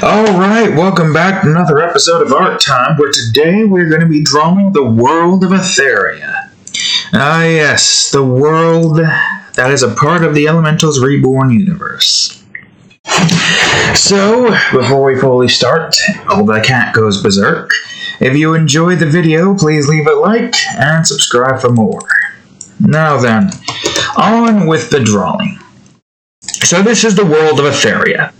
Alright, welcome back to another episode of Art Time, where today we're going to be drawing the World of Aetheria. Ah yes, the world that is a part of the Elementals Reborn universe. So, before we fully start, the cat goes berserk. If you enjoyed the video, please leave a like and subscribe for more. Now then, on with the drawing. So this is the World of Aetheria.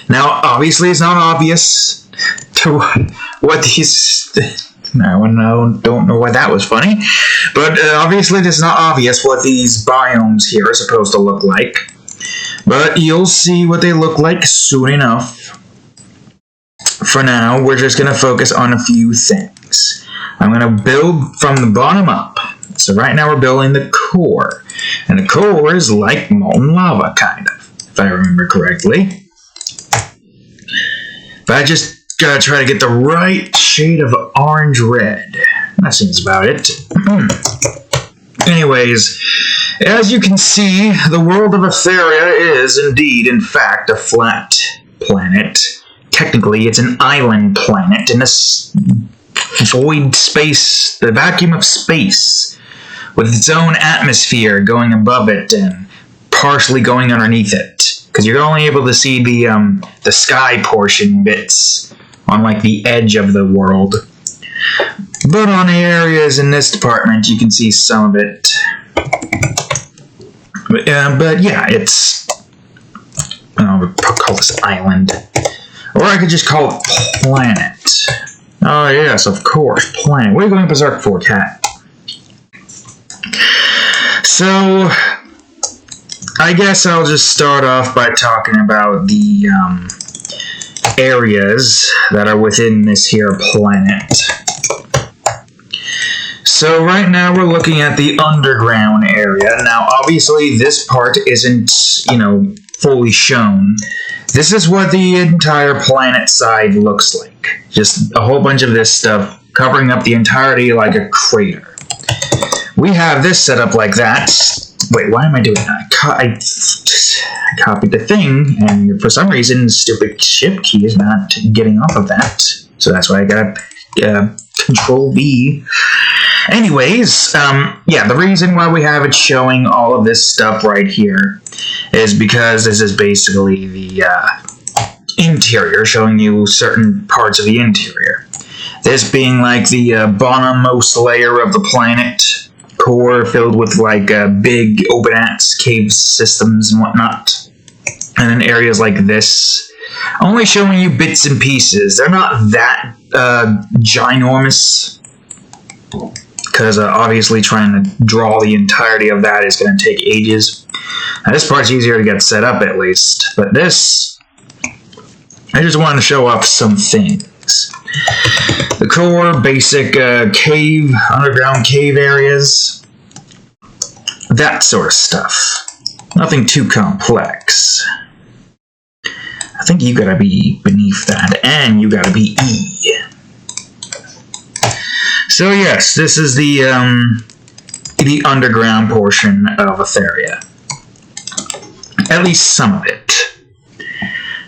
Now, obviously, it's not obvious to what these... I don't know why that was funny. But obviously, it's not obvious what these biomes here are supposed to look like. But you'll see what they look like soon enough. For now, we're just going to focus on a few things. I'm going to build from the bottom up. So right now, we're building the core. And the core is like molten lava, kind of, if I remember correctly. But I just gotta try to get the right shade of orange-red. That seems about it. Anyways, as you can see, the world of Aetheria is indeed, in fact, a flat planet. Technically, it's an island planet in a void space, the vacuum of space, with its own atmosphere going above it and partially going underneath it. Because you're only able to see the sky portion bits on like the edge of the world. But on the areas in this department, you can see some of it. But yeah, it's... I'll call this island. Or I could just call it planet. Oh yes, of course, planet. What are you going berserk for, cat? So... I guess I'll just start off by talking about the areas that are within this here planet. So right now we're looking at the underground area. Now obviously this part isn't, fully shown. This is what the entire planet side looks like. Just a whole bunch of this stuff covering up the entirety like a crater. We have this set up like that. Wait, why am I doing that? I copied the thing, and for some reason, the stupid shift key is not getting off of that. So that's why I gotta Control V. Anyways, yeah, the reason why we have it showing all of this stuff right here is because this is basically the interior, showing you certain parts of the interior. This being like the bottommost layer of the planet. Core filled with like big open cave systems and whatnot, and then areas like this only showing you bits and pieces. They're not that ginormous, because obviously trying to draw the entirety of that is going to take ages. Now, this part's easier to get set up at least, but this, I just wanted to show off some things. The core, basic cave, underground cave areas, that sort of stuff. Nothing too complex. I think you gotta be beneath that, and you gotta be E. So yes, this is the underground portion of Aetheria. At least some of it.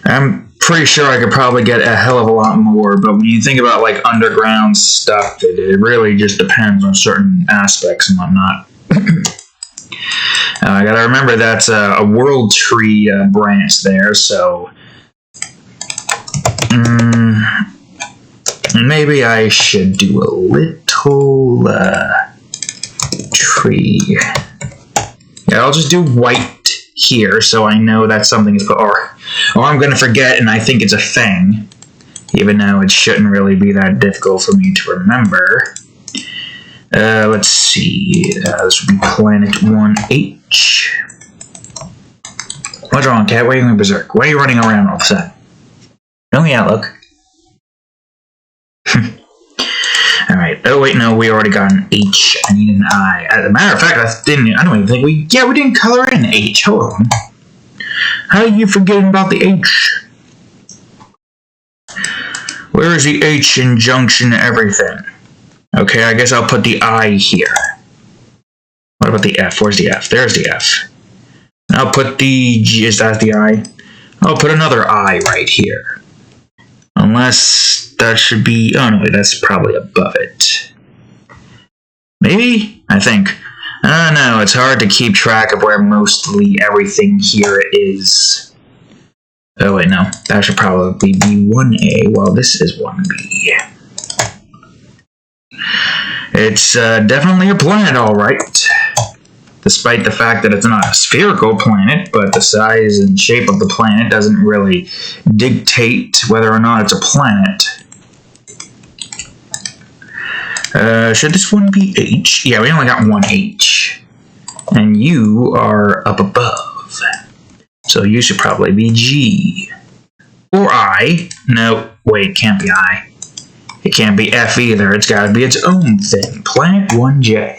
I'm pretty sure I could probably get a hell of a lot more, but when you think about like underground stuff, it really just depends on certain aspects and whatnot. I gotta remember that's a world tree branch there, so maybe I should do a little tree. Yeah, I'll just do white here, so I know that something is, or I'm going to forget and I think it's a thing, even though it shouldn't really be that difficult for me to remember. Let's see, this would be Planet 1H. What's wrong, cat? Why are you going berserk? Why are you running around all of a sudden? Oh yeah, look. Alright, oh wait, no, we already got an H. I need an I. As a matter of fact, I don't even think we didn't color in H. Hold on. How are you forgetting about the H? Where is the H in junction everything? Okay, I guess I'll put the I here. What about the F? Where's the F? There's the F. I'll put the G. Is that the I? I'll put another I right here. Unless that should be... Oh, no, wait, that's probably above it. Maybe? I think. I don't know, it's hard to keep track of where mostly everything here is. Oh, wait, no. That should probably be 1A, while this is 1B. It's definitely a planet, alright. Despite the fact that it's not a spherical planet, but the size and shape of the planet doesn't really dictate whether or not it's a planet. Should this one be H? Yeah, we only got one H. And you are up above. So you should probably be G. Or I. No, wait, it can't be I. It can't be F either. It's got to be its own thing. Planet 1J.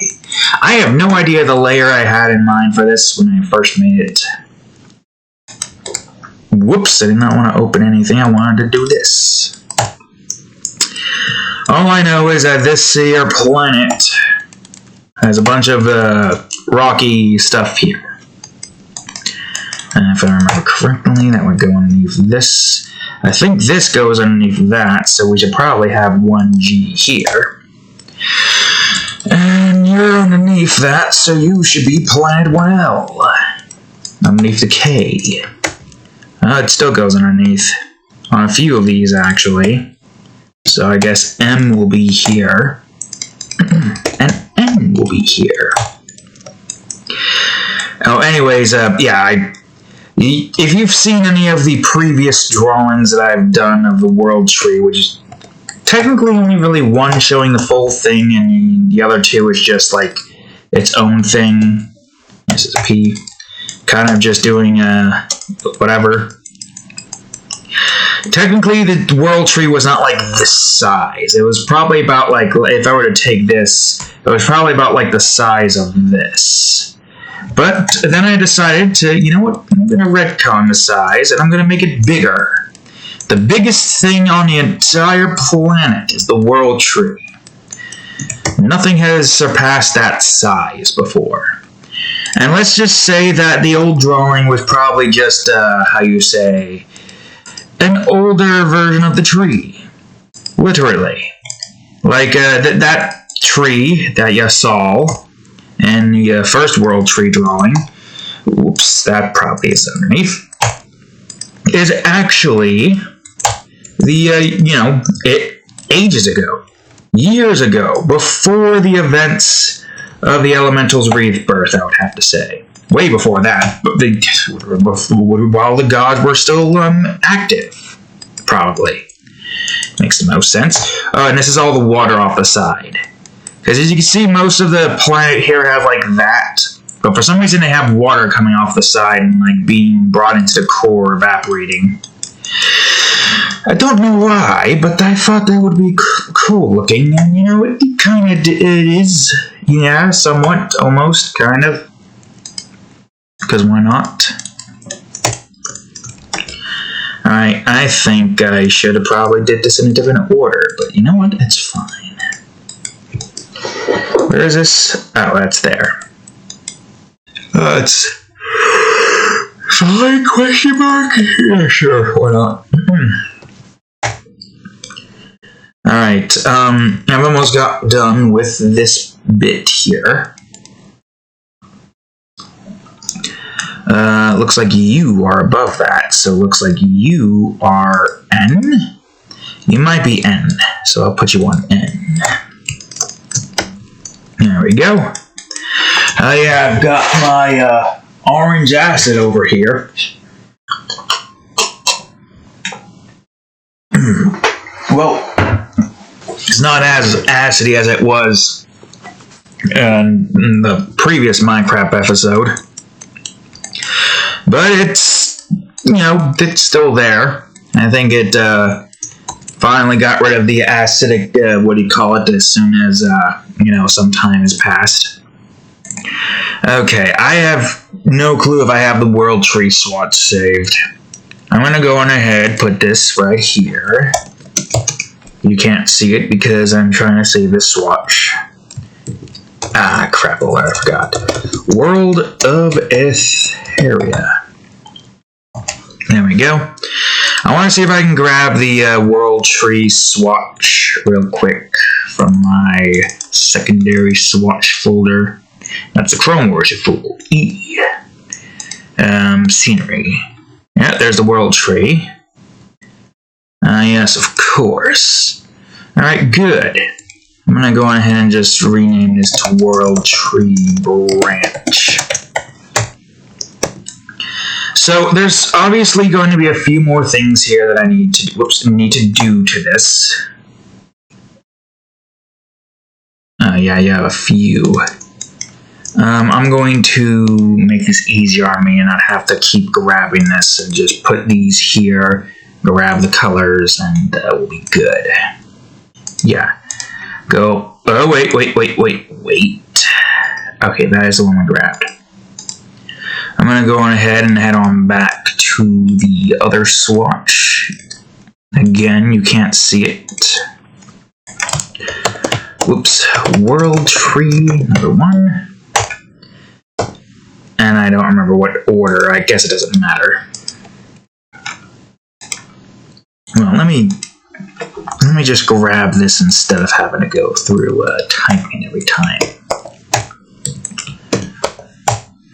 I have no idea the layer I had in mind for this when I first made it. Whoops, I did not want to open anything. I wanted to do this. All I know is that this here planet has a bunch of rocky stuff here. And if I remember correctly, that would go underneath this. I think this goes underneath that, so we should probably have 1G here. And you're underneath that, so you should be planet 1L. Underneath the K. It still goes underneath. On a few of these, actually. So I guess M will be here. And N will be here. Oh, anyways, yeah, if you've seen any of the previous drawings that I've done of the world tree, which is technically only really one showing the full thing, and the other two is just like its own thing. This is a P. Kind of just doing whatever. Technically, the world tree was not like this size. It was probably about like, if I were to take this, it was probably about like the size of this. But then I decided to, you know what, I'm going to retcon the size, and I'm going to make it bigger. The biggest thing on the entire planet is the world tree. Nothing has surpassed that size before. And let's just say that the old drawing was probably just, how you say, an older version of the tree. Literally. Like, that tree that you saw in the first world tree drawing, whoops, that probably is underneath, is actually the, ages ago, years ago, before the events of the Elementals Rebirth, I would have to say. Way before that, while the gods were still active, probably. Makes the most sense. And this is all the water off the side. Because as you can see, most of the planet here have like that, but for some reason they have water coming off the side and like being brought into the core, evaporating. I don't know why, but I thought that would be cool looking, and you know, it kind of is, yeah, somewhat, almost, kind of. Because why not? Alright, I think I should have probably did this in a different order, but you know what? It's fine. Where is this? Oh, that's there. It's fine, question mark? Yeah, sure, why not? Alright, I've almost got done with this bit here. Looks like you are above that, so looks like you are N. You might be N, so I'll put you on N. There we go. Yeah, I've got my orange acid over here. Well, it's not as acidy as it was in the previous Minecraft episode. But it's, you know, it's still there. I think it finally got rid of the acidic, what do you call it, as soon as, you know, some time has passed. Okay, I have no clue if I have the world tree swatch saved. I'm going to go on ahead, put this right here. You can't see it because I'm trying to save this swatch. Ah, crap, oh, I forgot. World of Aetheria. There we go. I want to see if I can grab the World Tree swatch real quick from my secondary swatch folder. That's a Chrome Wars folder. Scenery. Yeah, there's the World Tree. Yes, of course. Alright, good. I'm going to go ahead and just rename this to World Tree Branch. So there's obviously going to be a few more things here that I need to do to this. Yeah, you have a few. I'm going to make this easier on me and not have to keep grabbing this and just put these here, grab the colors, and we'll be good. Yeah. Go. Oh, wait. Okay, that is the one we grabbed. I'm going to go on ahead and head on back to the other swatch. Again, you can't see it. Whoops. World Tree, number 1. And I don't remember what order. I guess it doesn't matter. Well, let me just grab this instead of having to go through typing every time.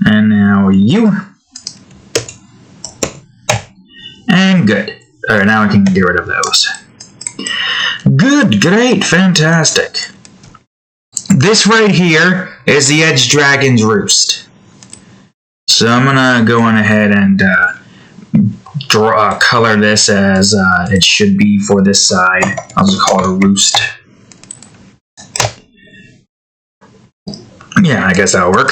And now you. And good. Alright, now I can get rid of those. Good, great, fantastic. This right here is the Edge Dragon's Roost. So I'm gonna go on ahead and color this as it should be for this side. I'll just call it a roost. Yeah, I guess that'll work.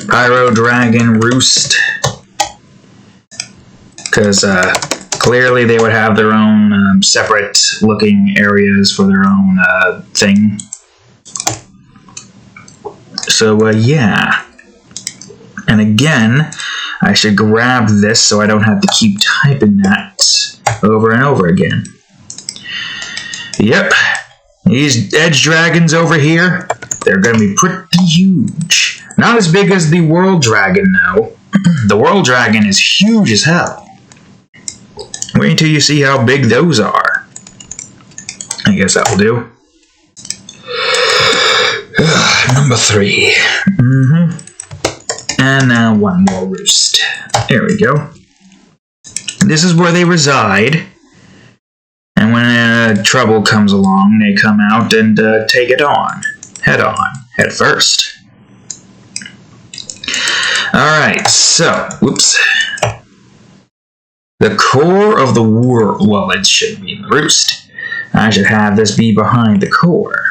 Pyro Dragon Roost. Because clearly they would have their own separate looking areas for their own thing. So yeah. And again, I should grab this so I don't have to keep typing that over and over again. Yep. These Edge Dragons over here, they're going to be pretty huge. Not as big as the World Dragon, though. The World Dragon is huge as hell. Wait until you see how big those are. I guess that will do. Number 3. And now one more roost. There we go. This is where they reside. And when trouble comes along, they come out and take it on. Head first. Alright, so, whoops. The core of the world, well, it should be in the roost. I should have this be behind the core.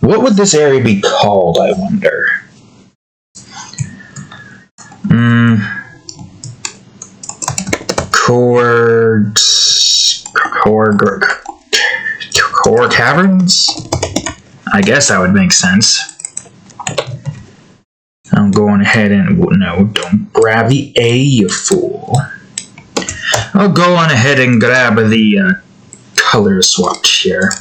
What would this area be called, I wonder? Core Caverns? I guess that would make sense. I'm going ahead and... No, don't grab the A, you fool. I'll go on ahead and grab the color swatch here.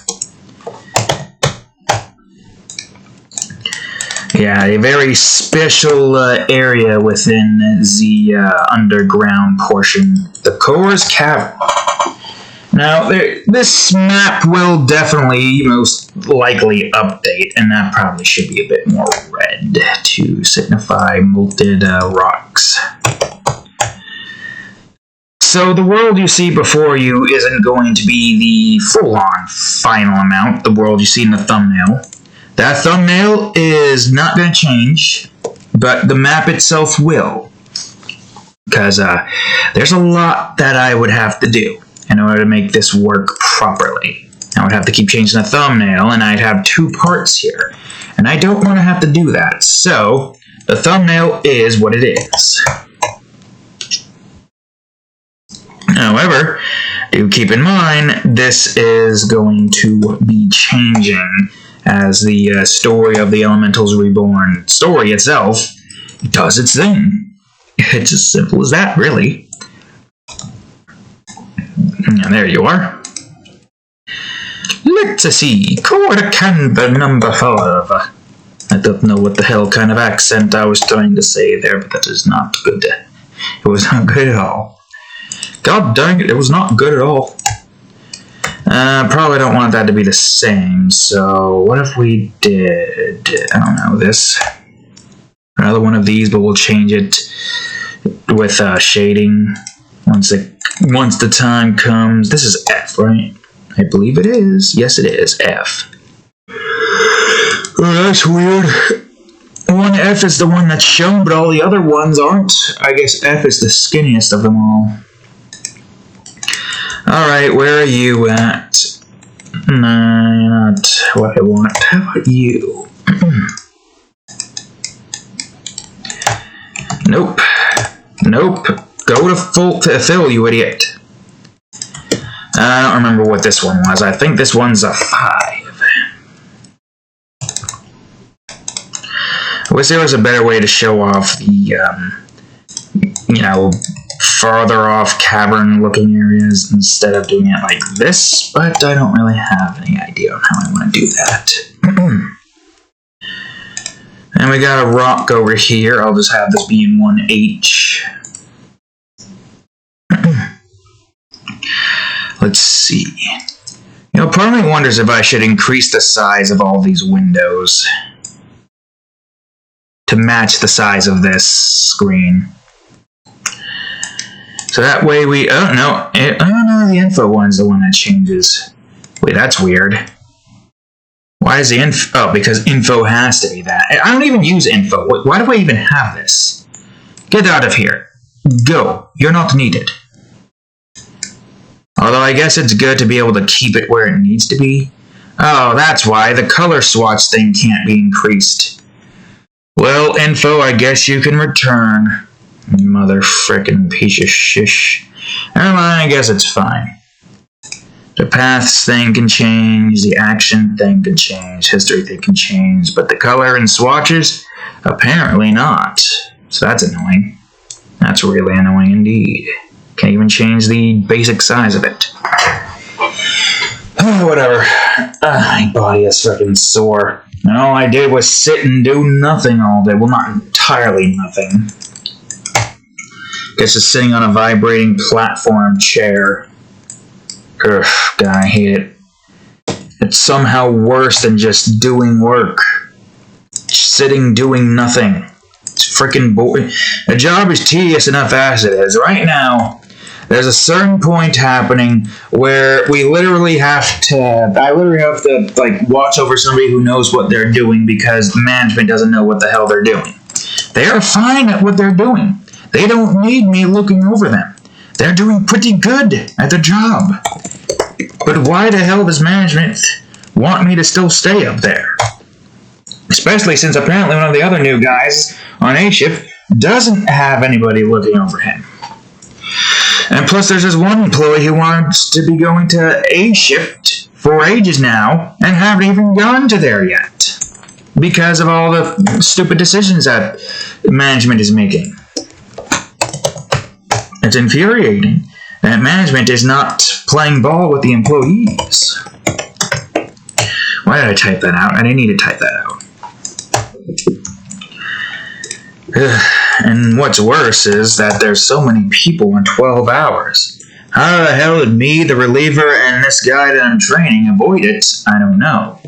Yeah, a very special area within the underground portion. The Core's Cavern. Now, this map will definitely, most likely, update, and that probably should be a bit more red to signify molted rocks. So the world you see before you isn't going to be the full-on final amount, the world you see in the thumbnail. That thumbnail is not going to change, but the map itself will. Because there's a lot that I would have to do in order to make this work properly. I would have to keep changing the thumbnail, and I'd have 2 parts here. And I don't want to have to do that, so the thumbnail is what it is. However, do keep in mind, this is going to be changing as the story of the Elementals Reborn story itself does its thing. It's as simple as that, really. And there you are. Let's see. Core Canva number 5. I don't know what the hell kind of accent I was trying to say there, but that is not good. It was not good at all. God dang it, it was not good at all. Probably don't want that to be the same, so what if we did, I don't know, this? Another one of these, but we'll change it with shading once the time comes. This is F, right? I believe it is. Yes, it is. F. Oh, that's weird. One F is the one that's shown, but all the other ones aren't. I guess F is the skinniest of them all. Alright, where are you at? No, not what I want. How about you? Nope. Nope. Go to fill, you idiot. I don't remember what this one was. I think this one's a 5. I wish there was a better way to show off the, farther off cavern-looking areas instead of doing it like this, but I don't really have any idea on how I want to do that. And we got a rock over here. I'll just have this be in 1H. Let's see. Part of me wonders if I should increase the size of all these windows to match the size of this screen. So that way we... Oh, no. The info one's the one that changes. Wait, that's weird. Why is the info... Oh, because info has to be that. I don't even use info. Why do I even have this? Get out of here. Go. You're not needed. Although I guess it's good to be able to keep it where it needs to be. Oh, that's why. The color swatch thing can't be increased. Well, info, I guess you can return. Mother frickin' piece of shish. Never mind, I guess it's fine. The paths thing can change, the action thing can change, history thing can change, but the color and swatches? Apparently not. So that's annoying. That's really annoying indeed. Can't even change the basic size of it. Oh, whatever. My body is frickin' sore. And all I did was sit and do nothing all day. Well, not entirely nothing. Guess just sitting on a vibrating platform chair. Ugh, God, I hate it. It's somehow worse than just doing work. Sitting doing nothing. It's freaking boring. A job is tedious enough as it is. Right now, there's a certain point happening where I literally have to like watch over somebody who knows what they're doing because management doesn't know what the hell they're doing. They are fine at what they're doing. They don't need me looking over them. They're doing pretty good at their job. But why the hell does management want me to still stay up there? Especially since apparently one of the other new guys on A shift doesn't have anybody looking over him. And plus there's this one employee who wants to be going to A shift for ages now and haven't even gone to there yet. Because of all the stupid decisions that management is making. It's infuriating that management is not playing ball with the employees. Why did I type that out? I didn't need to type that out. And what's worse is that there's so many people in 12 hours. How the hell did me, the reliever, and this guy that I'm training avoid it? I don't know.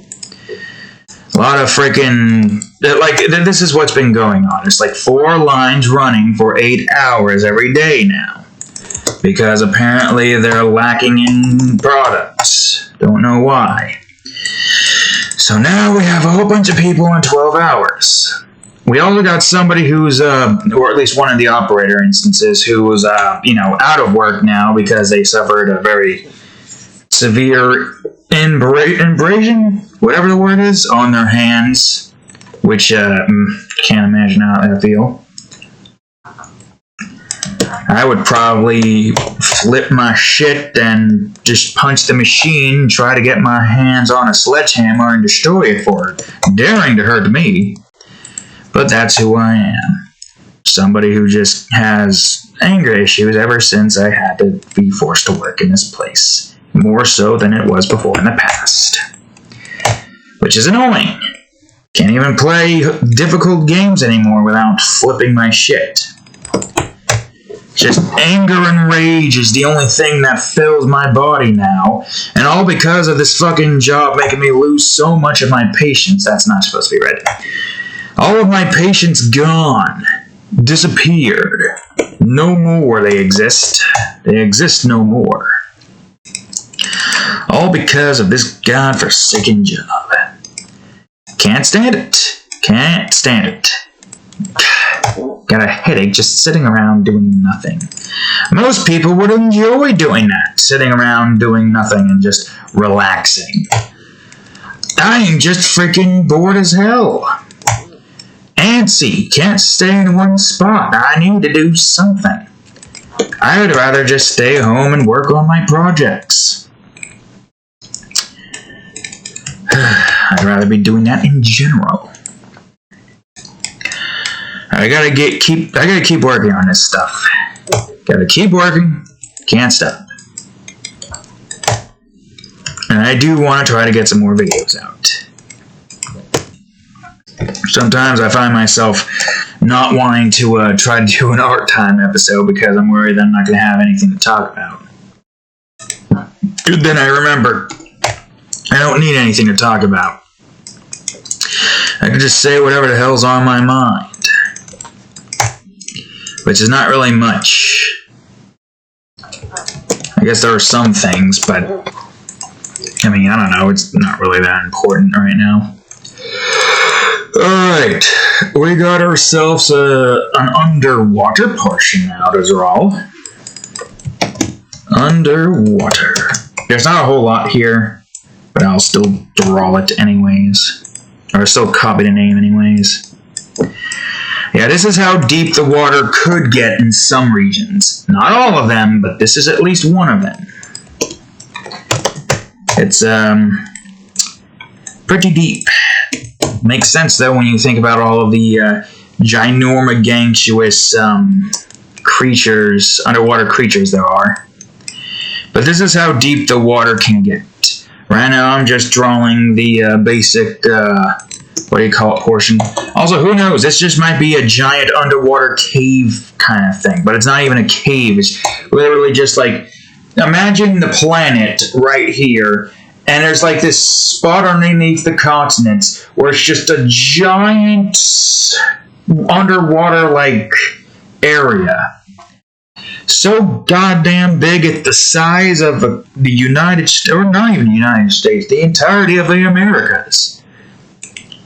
A lot of freaking... this is what's been going on. It's like 4 lines running for 8 hours every day now. Because apparently they're lacking in products. Don't know why. So now we have a whole bunch of people in 12 hours. We also got somebody who's, or at least one of the operator instances, who was, out of work now because they suffered a very severe abrasion, whatever the word is, on their hands, which can't imagine how they feel. I would probably flip my shit and just punch the machine, try to get my hands on a sledgehammer and destroy it for daring to hurt me. But that's who I am. Somebody who just has anger issues ever since I had to be forced to work in this place. More so than it was before in the past. Which is annoying. Can't even play difficult games anymore without flipping my shit. Just anger and rage is the only thing that fills my body now. And all because of this fucking job making me lose so much of my patience. That's not supposed to be read. All of my patience gone. Disappeared. No more they exist. They exist no more. All because of this godforsaken job. Can't stand it. Can't stand it. Got a headache just sitting around doing nothing. Most people would enjoy doing that. Sitting around doing nothing and just relaxing. I am just freaking bored as hell. Antsy. Can't stay in one spot. I need to do something. I would rather just stay home and work on my projects. I'd rather be doing that in general. I gotta keep working on this stuff. Gotta keep working. Can't stop. And I do want to try to get some more videos out. Sometimes I find myself not wanting to try to do an art time episode because I'm worried that I'm not going to have anything to talk about. Then I remember I don't need anything to talk about. I can just say whatever the hell's on my mind. Which is not really much. I guess there are some things, but I mean, I don't know, it's not really that important right now. Alright, we got ourselves an underwater portion out as well. Underwater. There's not a whole lot here, but I'll still draw it anyways. Or still copy the name anyways. Yeah, this is how deep the water could get in some regions. Not all of them, but this is at least one of them. It's, pretty deep. Makes sense, though, when you think about all of the, ginormous, creatures, underwater creatures there are. But this is how deep the water can get. Right now, I'm just drawing the, basic, what do you call it, portion. Also, who knows, this just might be a giant underwater cave kind of thing. But it's not even a cave, it's literally just like, imagine the planet right here, and there's like this spot underneath the continents where it's just a giant underwater like area. So goddamn big, it's the size of the United States, or not even the United States, the entirety of the Americas.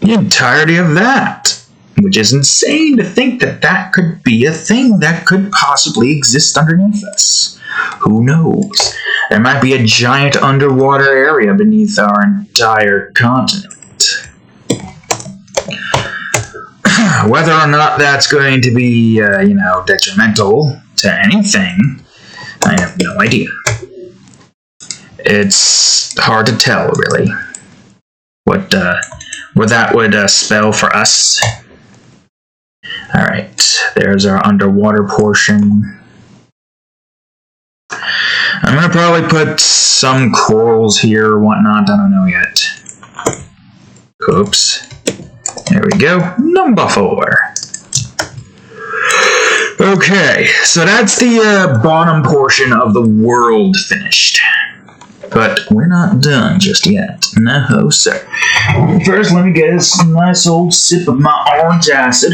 The entirety of that. Which is insane to think that that could be a thing that could possibly exist underneath us. Who knows? There might be a giant underwater area beneath our entire continent. Whether or not that's going to be, detrimental to anything, I have no idea. It's hard to tell, really, what that would spell for us. Alright, there's our underwater portion. I'm going to probably put some corals here or whatnot, I don't know yet. Oops. There we go. Number 4. Okay, so that's the bottom portion of the world finished. But we're not done just yet. No, sir. First, let me get a nice old sip of my orange acid.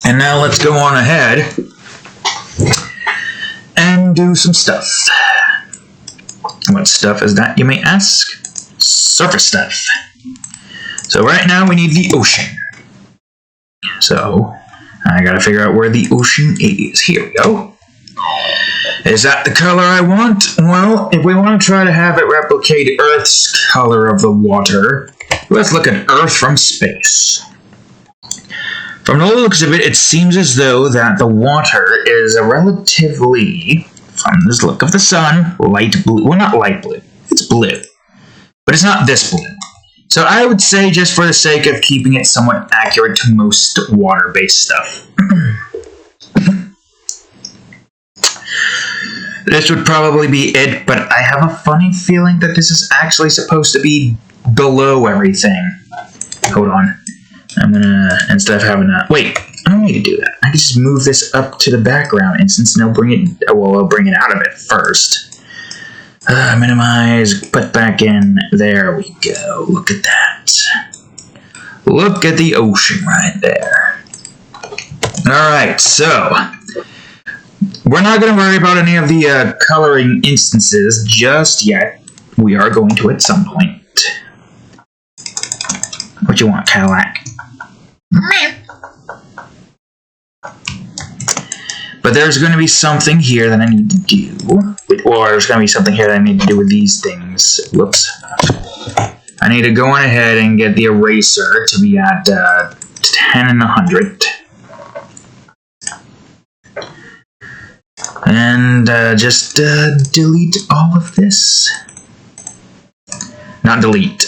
And now let's go on ahead and do some stuff. What stuff is that, you may ask? Surface stuff. So right now we need the ocean. So I gotta figure out where the ocean is. Here we go. Is that the color I want? Well, if we want to try to have it replicate Earth's color of the water, let's look at Earth from space. From the looks of it, it seems as though that the water is a relatively, from this look of the sun, light blue. Well, not light blue. It's blue. But it's not this blue. So I would say, just for the sake of keeping it somewhat accurate to most water-based stuff. this would probably be it, but I have a funny feeling that this is actually supposed to be below everything. Hold on. I'm gonna, instead of having a, wait, I don't need to do that. I can just move this up to the background instance and I'll bring it, well, I'll bring it out of it first. Minimize, put back in, there we go. Look at that. Look at the ocean right there. Alright, so we're not going to worry about any of the coloring instances just yet. We are going to at some point. What you want, Cadillac? But there's going to be something here that I need to do. Or there's going to be something here that I need to do with these things. Whoops. I need to go on ahead and get the eraser to be at 10 and 100. And just delete all of this. Not delete,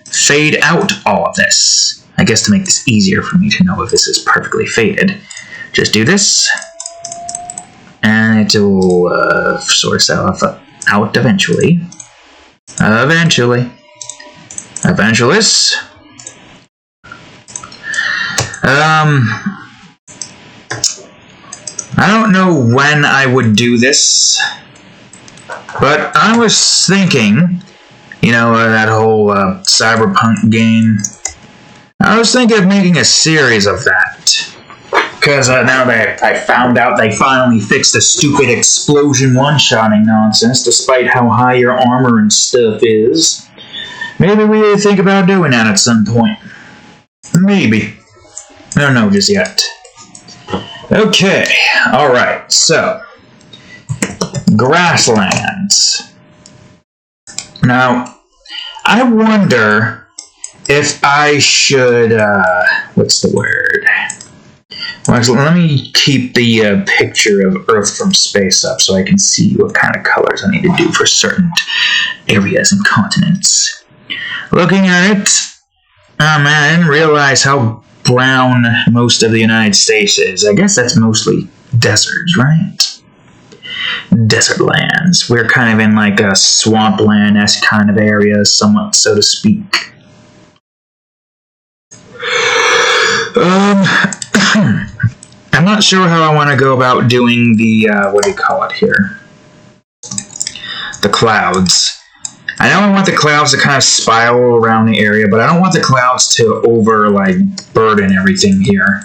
fade out all of this. I guess to make this easier for me to know if this is perfectly faded. Just do this. And it will sort itself out eventually. Eventually. Eventualist. I don't know when I would do this, but I was thinking, you know, that whole cyberpunk game, I was thinking of making a series of that. Because now that I found out they finally fixed the stupid explosion one-shotting nonsense, despite how high your armor and stuff is. Maybe we would think about doing that at some point. Maybe. I don't know just yet. Okay, alright, so. Grasslands. Now, I wonder if I should, what's the word? Well, actually, let me keep the picture of Earth from space up so I can see what kind of colors I need to do for certain areas and continents. Looking at it, oh man, I didn't realize how brown most of the United States is. I guess that's mostly deserts, right? Desert lands. We're kind of in like a swampland-esque kind of area, somewhat, so to speak. I'm not sure how I want to go about doing the, what do you call it here? The clouds. I know I want the clouds to kind of spiral around the area, but I don't want the clouds to burden everything here.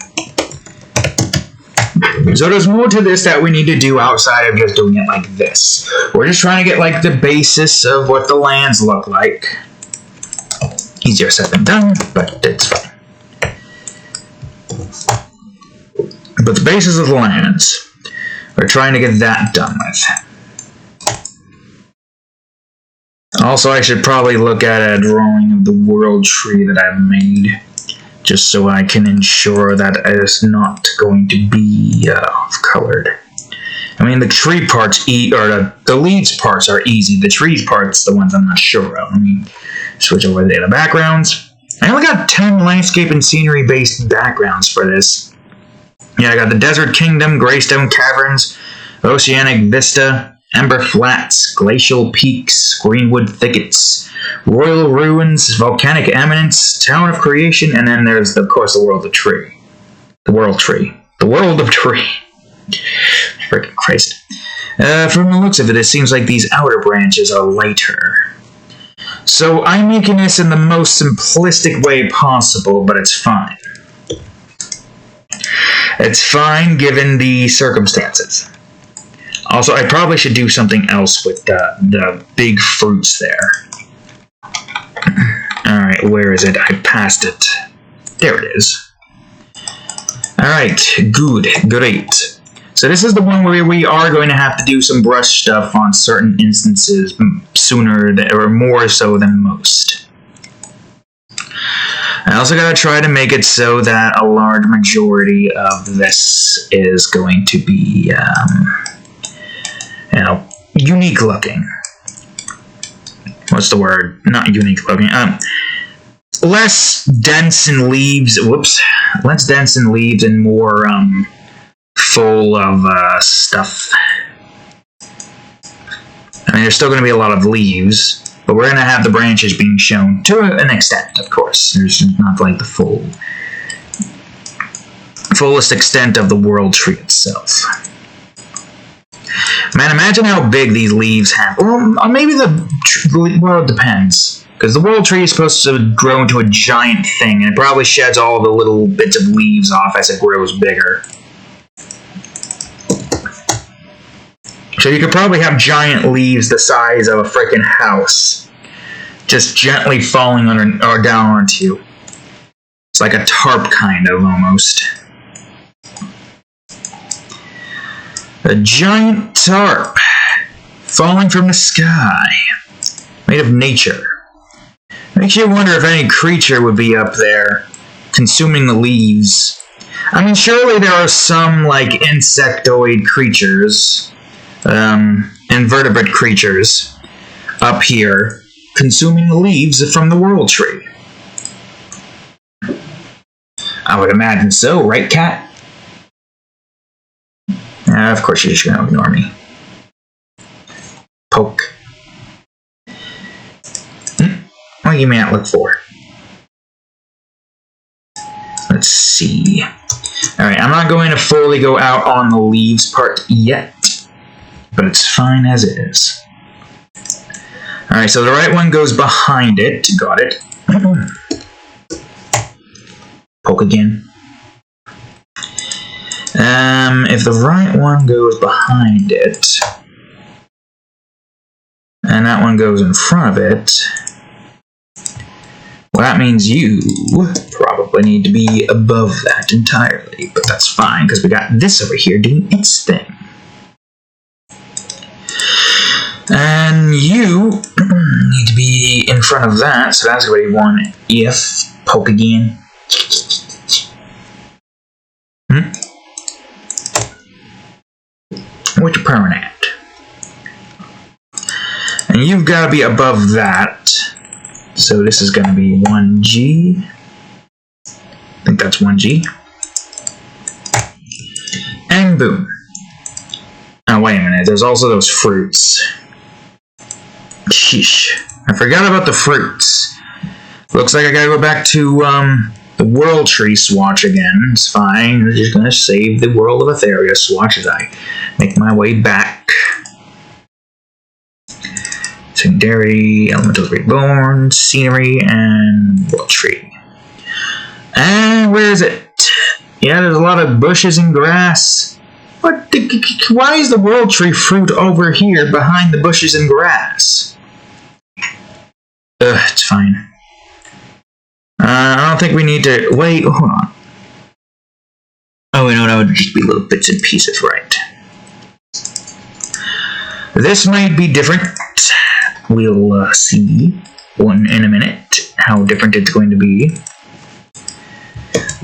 So there's more to this that we need to do outside of just doing it like this. We're just trying to get like the basis of what the lands look like. Easier said than done, but it's fine. But the basis of the lands, we're trying to get that done with. Also, I should probably look at a drawing of the world tree that I've made, just so I can ensure that it's not going to be colored. I mean, the tree parts, or the leaves parts are easy. The trees parts, the ones I'm not sure of. Let me switch over to the backgrounds. I only got 10 landscape and scenery-based backgrounds for this. Yeah, I got the Desert Kingdom, Greystone Caverns, Oceanic Vista, Ember Flats, Glacial Peaks, Greenwood Thickets, Royal Ruins, Volcanic Eminence, Town of Creation, and then there's, of course, the World of Tree. The World Tree. The World of Tree. Frickin' Christ. From the looks of it seems like these outer branches are lighter. So I'm making this in the most simplistic way possible, but it's fine. It's fine given the circumstances. Also, I probably should do something else with the big fruits there. Alright, where is it? I passed it. There it is. Alright, good, great. So this is the one where we are going to have to do some brush stuff on certain instances sooner or more so than most. I also gotta try to make it so that a large majority of this is going to be, you know, unique looking. What's the word? Not unique looking. Less dense in leaves. Whoops. Less dense in leaves and more full of stuff. I mean, there's still going to be a lot of leaves, but we're going to have the branches being shown to an extent, of course. There's not like the fullest extent of the world tree itself. Man, imagine how big these leaves have. Well, maybe well, it depends. Because the world tree is supposed to grow into a giant thing, and it probably sheds all the little bits of leaves off as it grows bigger. So you could probably have giant leaves the size of a freaking house, just gently falling or down onto you. It's like a tarp, kind of, almost. A giant tarp falling from the sky, made of nature. Makes you wonder if any creature would be up there, consuming the leaves. I mean, surely there are some, like, insectoid creatures, invertebrate creatures, up here, consuming the leaves from the world tree. I would imagine so, right, Cat? Of course you're just going to ignore me. Poke. What do you mean look for? Let's see. Alright, I'm not going to fully go out on the leaves part yet, but it's fine as is. Alright, so the right one goes behind it. Got it. Poke again. If the right one goes behind it, and that one goes in front of it, well, that means you probably need to be above that entirely, but that's fine, because we got this over here doing its thing. And you need to be in front of that, so that's going to be one if. Poke again. What's your permanent? And you've got to be above that. So this is going to be 1G. I think that's 1G. And boom. Oh, wait a minute. There's also those fruits. Sheesh. I forgot about the fruits. Looks like I gotta go back to the World Tree swatch again. It's fine. We're just gonna save the World of Aetheria swatch as I make my way back. Secondary, Elementals Reborn, Scenery, and World Tree. And where is it? Yeah, there's a lot of bushes and grass. But why is the World Tree fruit over here behind the bushes and grass? It's fine. I don't think we need to... Wait, hold on. Oh, no, that would just be little bits and pieces, right? This might be different. We'll see in a minute how different it's going to be.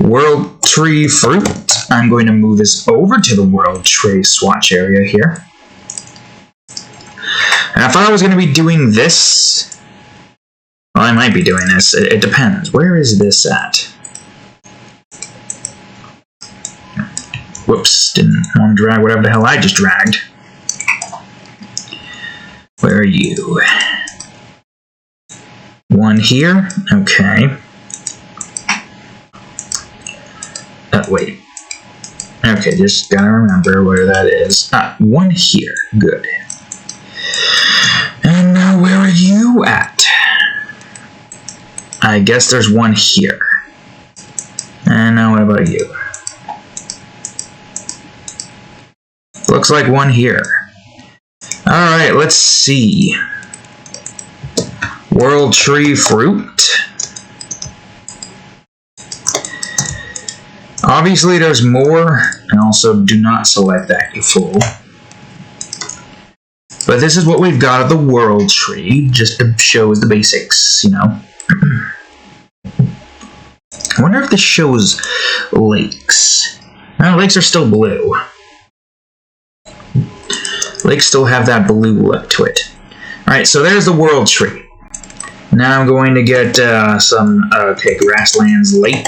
World Tree fruit. I'm going to move this over to the World Tree swatch area here. And I thought I was going to be doing this... Well, I might be doing this. It depends. Where is this at? Whoops. Didn't want to drag whatever the hell I just dragged. Where are you? One here. Okay. Wait. Okay, just gotta remember where that is. One here. Good. And now where are you at? I guess there's one here. And now what about you? Looks like one here. Alright, let's see. World Tree fruit. Obviously there's more, and also do not select that, you fool. But this is what we've got of the World Tree, just to show the basics, you know. I wonder if this shows lakes. No, lakes are still blue. Lakes still have that blue look to it. Alright, so there's the World Tree. Now I'm going to get some, Grasslands Lake.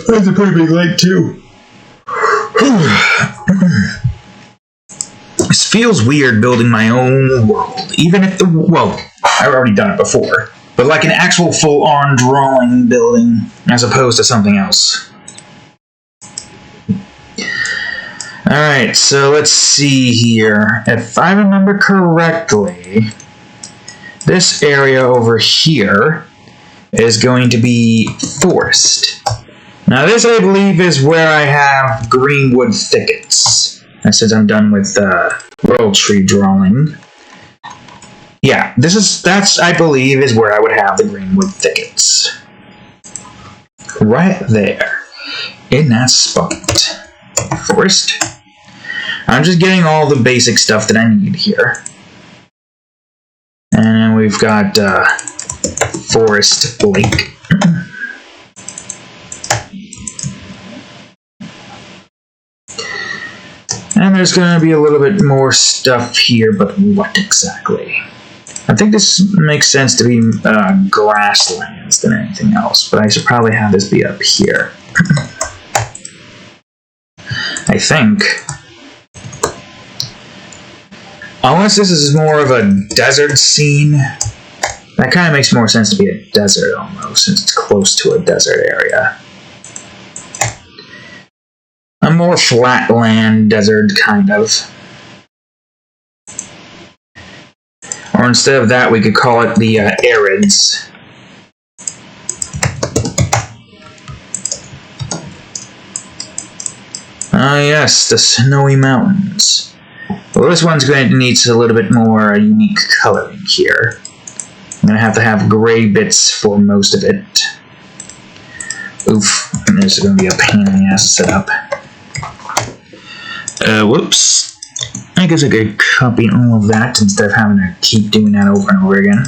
That's a pretty big lake, too. This feels weird building my own world, even if well, I've already done it before, but like an actual full-on drawing building as opposed to something else. Alright, so let's see here. If I remember correctly, this area over here is going to be forest. Now this, I believe, is where I have greenwood thickets. And since I'm done with world tree drawing, yeah, that's I believe is where I would have the greenwood thickets. Right there, in that spot. Forest. I'm just getting all the basic stuff that I need here. And then we've got forest lake. And there's going to be a little bit more stuff here, but what exactly? I think this makes sense to be grasslands than anything else, but I should probably have this be up here. I think. Unless this is more of a desert scene, that kind of makes more sense to be a desert almost, since it's close to a desert area. A more flatland desert, kind of. Or instead of that, we could call it the arids. Ah, yes, the snowy mountains. Well, this one's going to need a little bit more unique coloring here. I'm going to have gray bits for most of it. Oof, and this is going to be a pain in the ass to set up. Whoops. I guess I could copy all of that instead of having to keep doing that over and over again.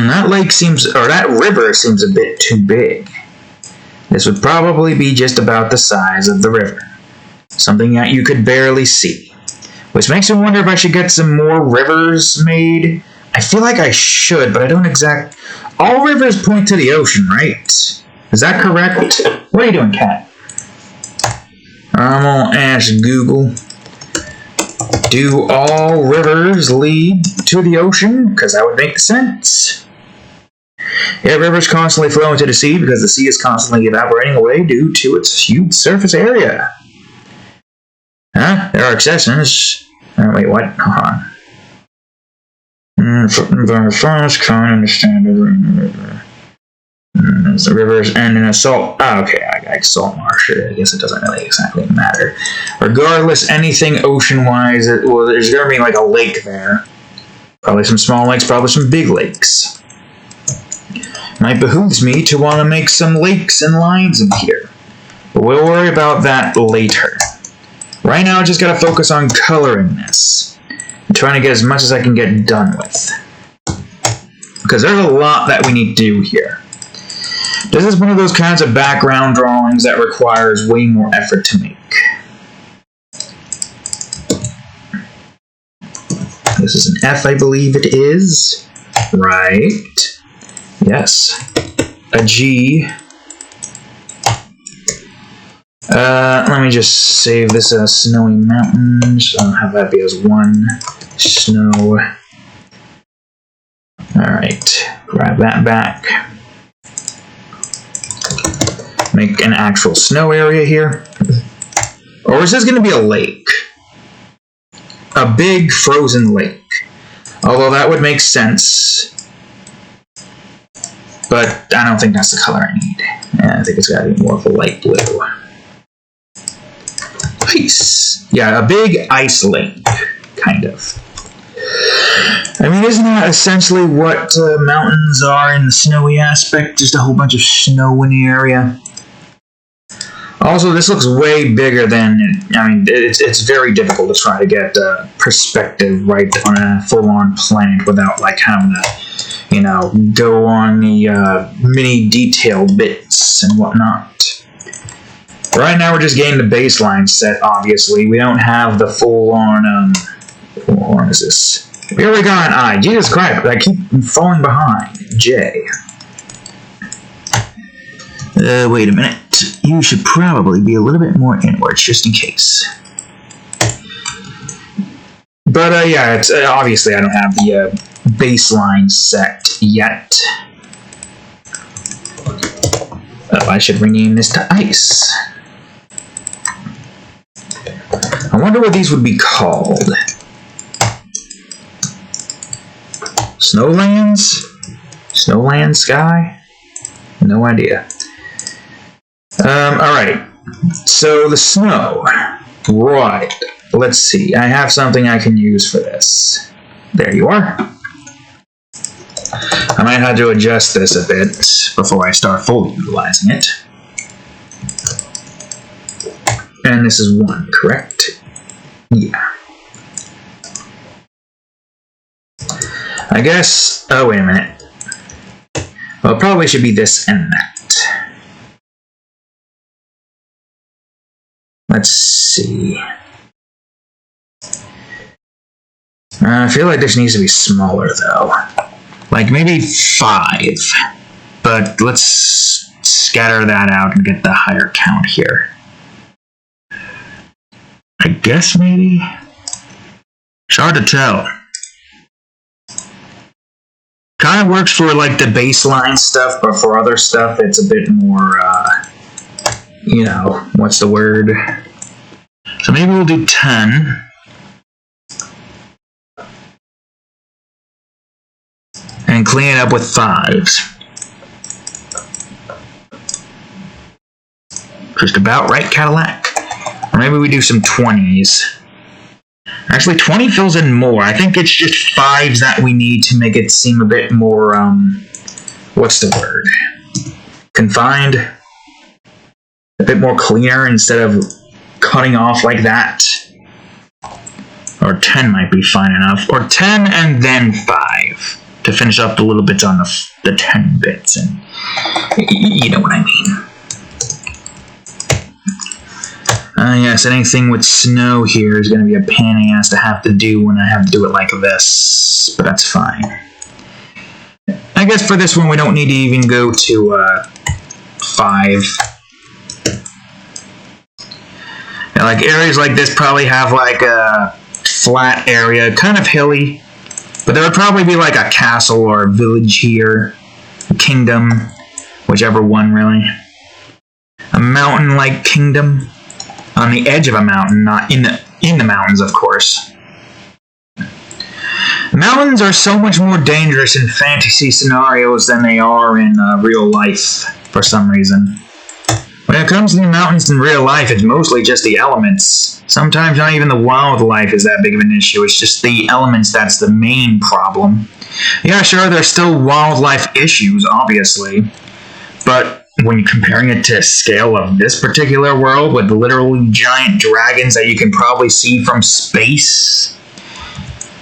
That lake seems, or that river seems a bit too big. This would probably be just about the size of the river. Something that you could barely see. Which makes me wonder if I should get some more rivers made. I feel like I should, but I don't exactly... All rivers point to the ocean, right? Is that correct? What are you doing, cat? I'm gonna ask Google. Do all rivers lead to the ocean? Because that would make sense. Yeah, rivers constantly flow into the sea because the sea is constantly evaporating away due to its huge surface area. Huh? There are exceptions. Wait, what? Hold on. The first kind understand the rivers end in a salt. Oh, okay, I got salt marsh. I guess it doesn't really exactly matter. Regardless, anything ocean-wise, well, there's gonna be like a lake there. Probably some small lakes, probably some big lakes. Might behooves me to want to make some lakes and lines in here. But we'll worry about that later. Right now, I just gotta focus on coloring this. I'm trying to get as much as I can get done with. Because there's a lot that we need to do here. This is one of those kinds of background drawings that requires way more effort to make. This is an F, I believe it is. Right. Yes. A G. Let me just save this as snowy mountains. I'll have that be as one. Snow. Alright. Grab that back. Make an actual snow area here. Or is this going to be a lake? A big frozen lake. Although that would make sense. But I don't think that's the color I need. Yeah, I think it's got to be more of a light blue. Ice. Yeah, a big ice lake. Kind of. I mean, isn't that essentially what mountains are in the snowy aspect? Just a whole bunch of snow in the area. Also, this looks way bigger than... I mean, it's very difficult to try to get perspective right on a full-on planet without, like, having to, you know, go on the mini detail bits and whatnot. Right now, we're just getting the baseline set, obviously. We don't have the full-on, what is this? We already got an I. Jesus Christ, I keep falling behind. J. Wait a minute. You should probably be a little bit more inwards, just in case. But yeah, it's obviously I don't have the baseline set yet. Oh, I should rename this to Ice. I wonder what these would be called. Snowlands? Snowland Sky? No idea. Alright. So the snow. Right. Let's see. I have something I can use for this. There you are. I might have to adjust this a bit before I start fully utilizing it. And this is 1, correct? Yeah. I guess... Oh, wait a minute. Well, it probably should be this and that. Let's see. I feel like this needs to be smaller, though. Like, maybe 5. But let's scatter that out and get the higher count here. I guess, maybe? It's hard to tell. Kind of works for, like, the baseline stuff, but for other stuff, it's a bit more, you know, what's the word? So maybe we'll do 10. And clean it up with 5s. Just about right, Cadillac. Or maybe we do some 20s. Actually, 20 fills in more. I think it's just 5s that we need to make it seem a bit more, what's the word? Confined? A bit more clear instead of cutting off like that. Or 10 might be fine enough. Or 10 and then 5. To finish up the little bits on the 10 bits. And you know what I mean. Yes, anything with snow here is going to be a pain in the ass to have to do when I have to do it like this, but that's fine. I guess for this one we don't need to even go to 5. And like areas like this probably have like a flat area, kind of hilly, but there would probably be like a castle or a village here, a kingdom, whichever one really. A mountain-like kingdom. On the edge of a mountain, not in the mountains, of course. Mountains are so much more dangerous in fantasy scenarios than they are in real life, for some reason. When it comes to the mountains in real life, it's mostly just the elements. Sometimes not even the wildlife is that big of an issue, it's just the elements that's the main problem. Yeah, sure, there's still wildlife issues, obviously, but when you're comparing it to the scale of this particular world with literally giant dragons that you can probably see from space.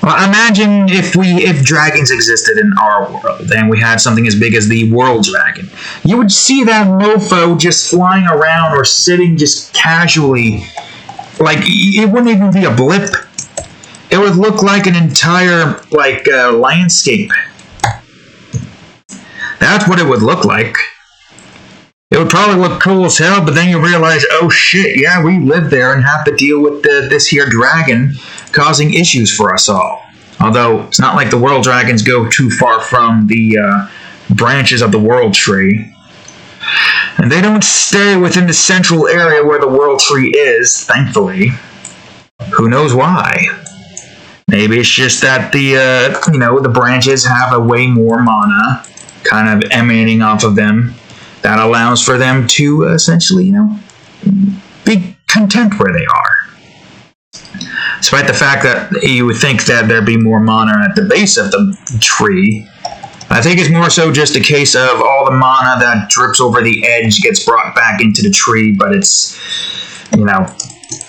Well, imagine if dragons existed in our world and we had something as big as the world dragon. You would see that mofo just flying around or sitting just casually. Like, it wouldn't even be a blip. It would look like an entire, like, landscape. That's what it would look like. It would probably look cool as hell, but then you realize, oh shit, yeah, we live there and have to deal with this here dragon causing issues for us all. Although, it's not like the world dragons go too far from the branches of the world tree. And they don't stay within the central area where the world tree is, thankfully. Who knows why? Maybe it's just that the branches have a way more mana kind of emanating off of them. That allows for them to essentially, be content where they are. Despite the fact that you would think that there'd be more mana at the base of the tree, I think it's more so just a case of all the mana that drips over the edge gets brought back into the tree, but it's,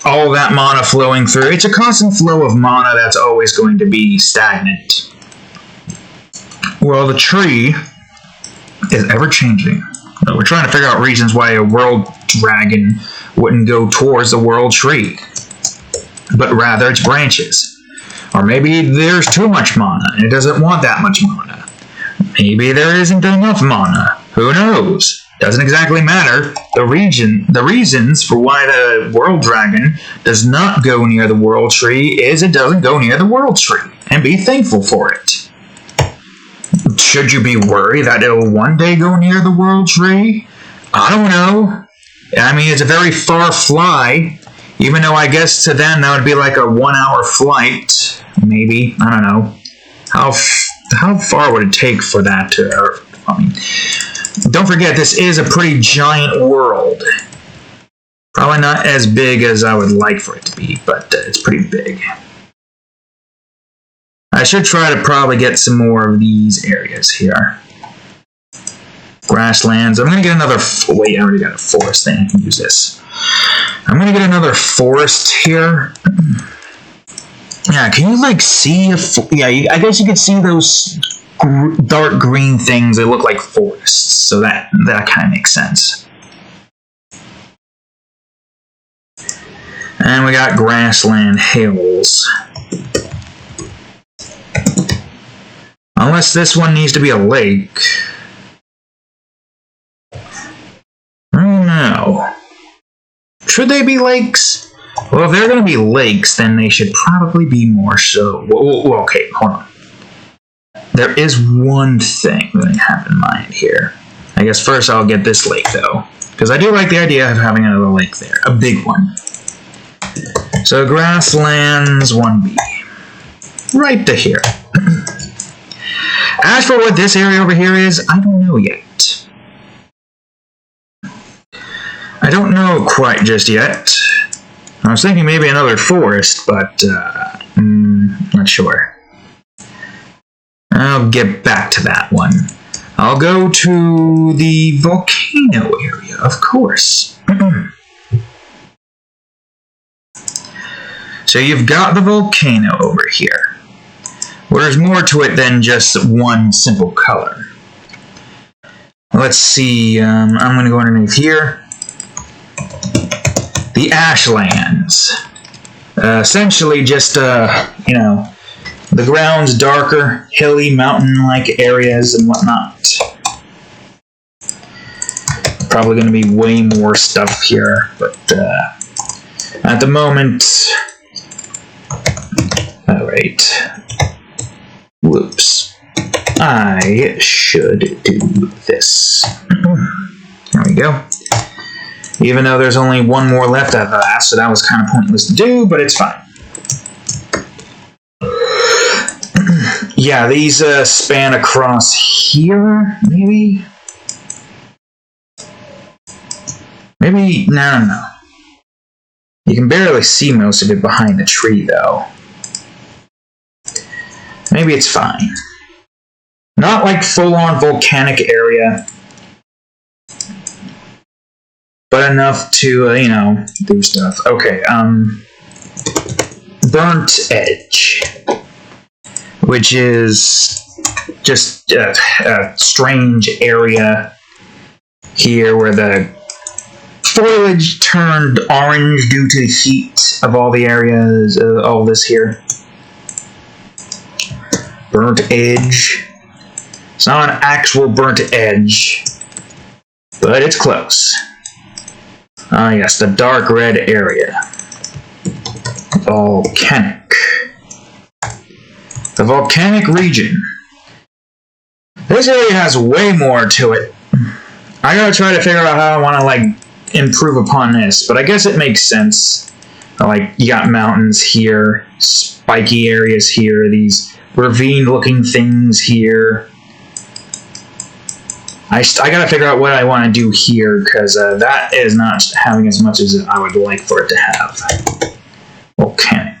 all that mana flowing through. It's a constant flow of mana that's always going to be stagnant. Well, the tree is ever changing. We're trying to figure out reasons why a world dragon wouldn't go towards the world tree, but rather its branches. Or maybe there's too much mana and it doesn't want that much mana. Maybe there isn't enough mana. Who knows? doesn't exactly matter. The reasons for why the World Dragon does not go near the World Tree is it doesn't go near the World Tree, and be thankful for it. Should you be worried that it'll one day go near the World Tree? I don't know. I mean, it's a very far fly, even though I guess to them that would be like a 1 hour flight, maybe. I don't know. How far would it take for that to... I mean, don't forget, this is a pretty giant world. Probably not as big as I would like for it to be, but it's pretty big. I should try to probably get some more of these areas here. Grasslands. I'm going to get another... Wait, I already got a forest thing. I can use this. I'm going to get another forest here. Yeah, can you, like, see... Yeah, I guess you can see those dark green things. They look like forests, so that kind of makes sense. And we got grassland hills. Unless this one needs to be a lake. I don't know. Should they be lakes? Well, if they're going to be lakes, then they should probably be more so... Well, okay, hold on. There is one thing that I have in mind here. I guess first I'll get this lake, though. Because I do like the idea of having another lake there. A big one. So, grasslands 1B. Right to here. As for what this area over here is, I don't know yet. I don't know quite just yet. I was thinking maybe another forest, but not sure. I'll get back to that one. I'll go to the volcano area, of course. So you've got the volcano over here. Well, there's more to it than just one simple color. Let's see, I'm going to go underneath here. The Ashlands. Essentially just, you know, the ground's darker, hilly, mountain-like areas and whatnot. Probably going to be way more stuff here, but at the moment... Alright. Whoops. I should do this. There we go. Even though there's only one more left of that, so that was kind of pointless to do, but it's fine. Yeah, these span across here, maybe? Maybe, no. You can barely see most of it behind the tree, though. Maybe it's fine. Not like full-on volcanic area, but enough to, you know, do stuff. Okay, Burnt Edge, which is just a strange area here where the foliage turned orange due to the heat of all the areas, all this here. Burnt Edge. It's not an actual burnt edge, but it's close. Ah, yes, the dark red area. Volcanic. The volcanic region. This area has way more to it. I gotta try to figure out how I want to, like, improve upon this, but I guess it makes sense. Like, you got mountains here, spiky areas here, these ravine-looking things here. I gotta figure out what I want to do here, because that is not having as much as I would like for it to have. Volcanic.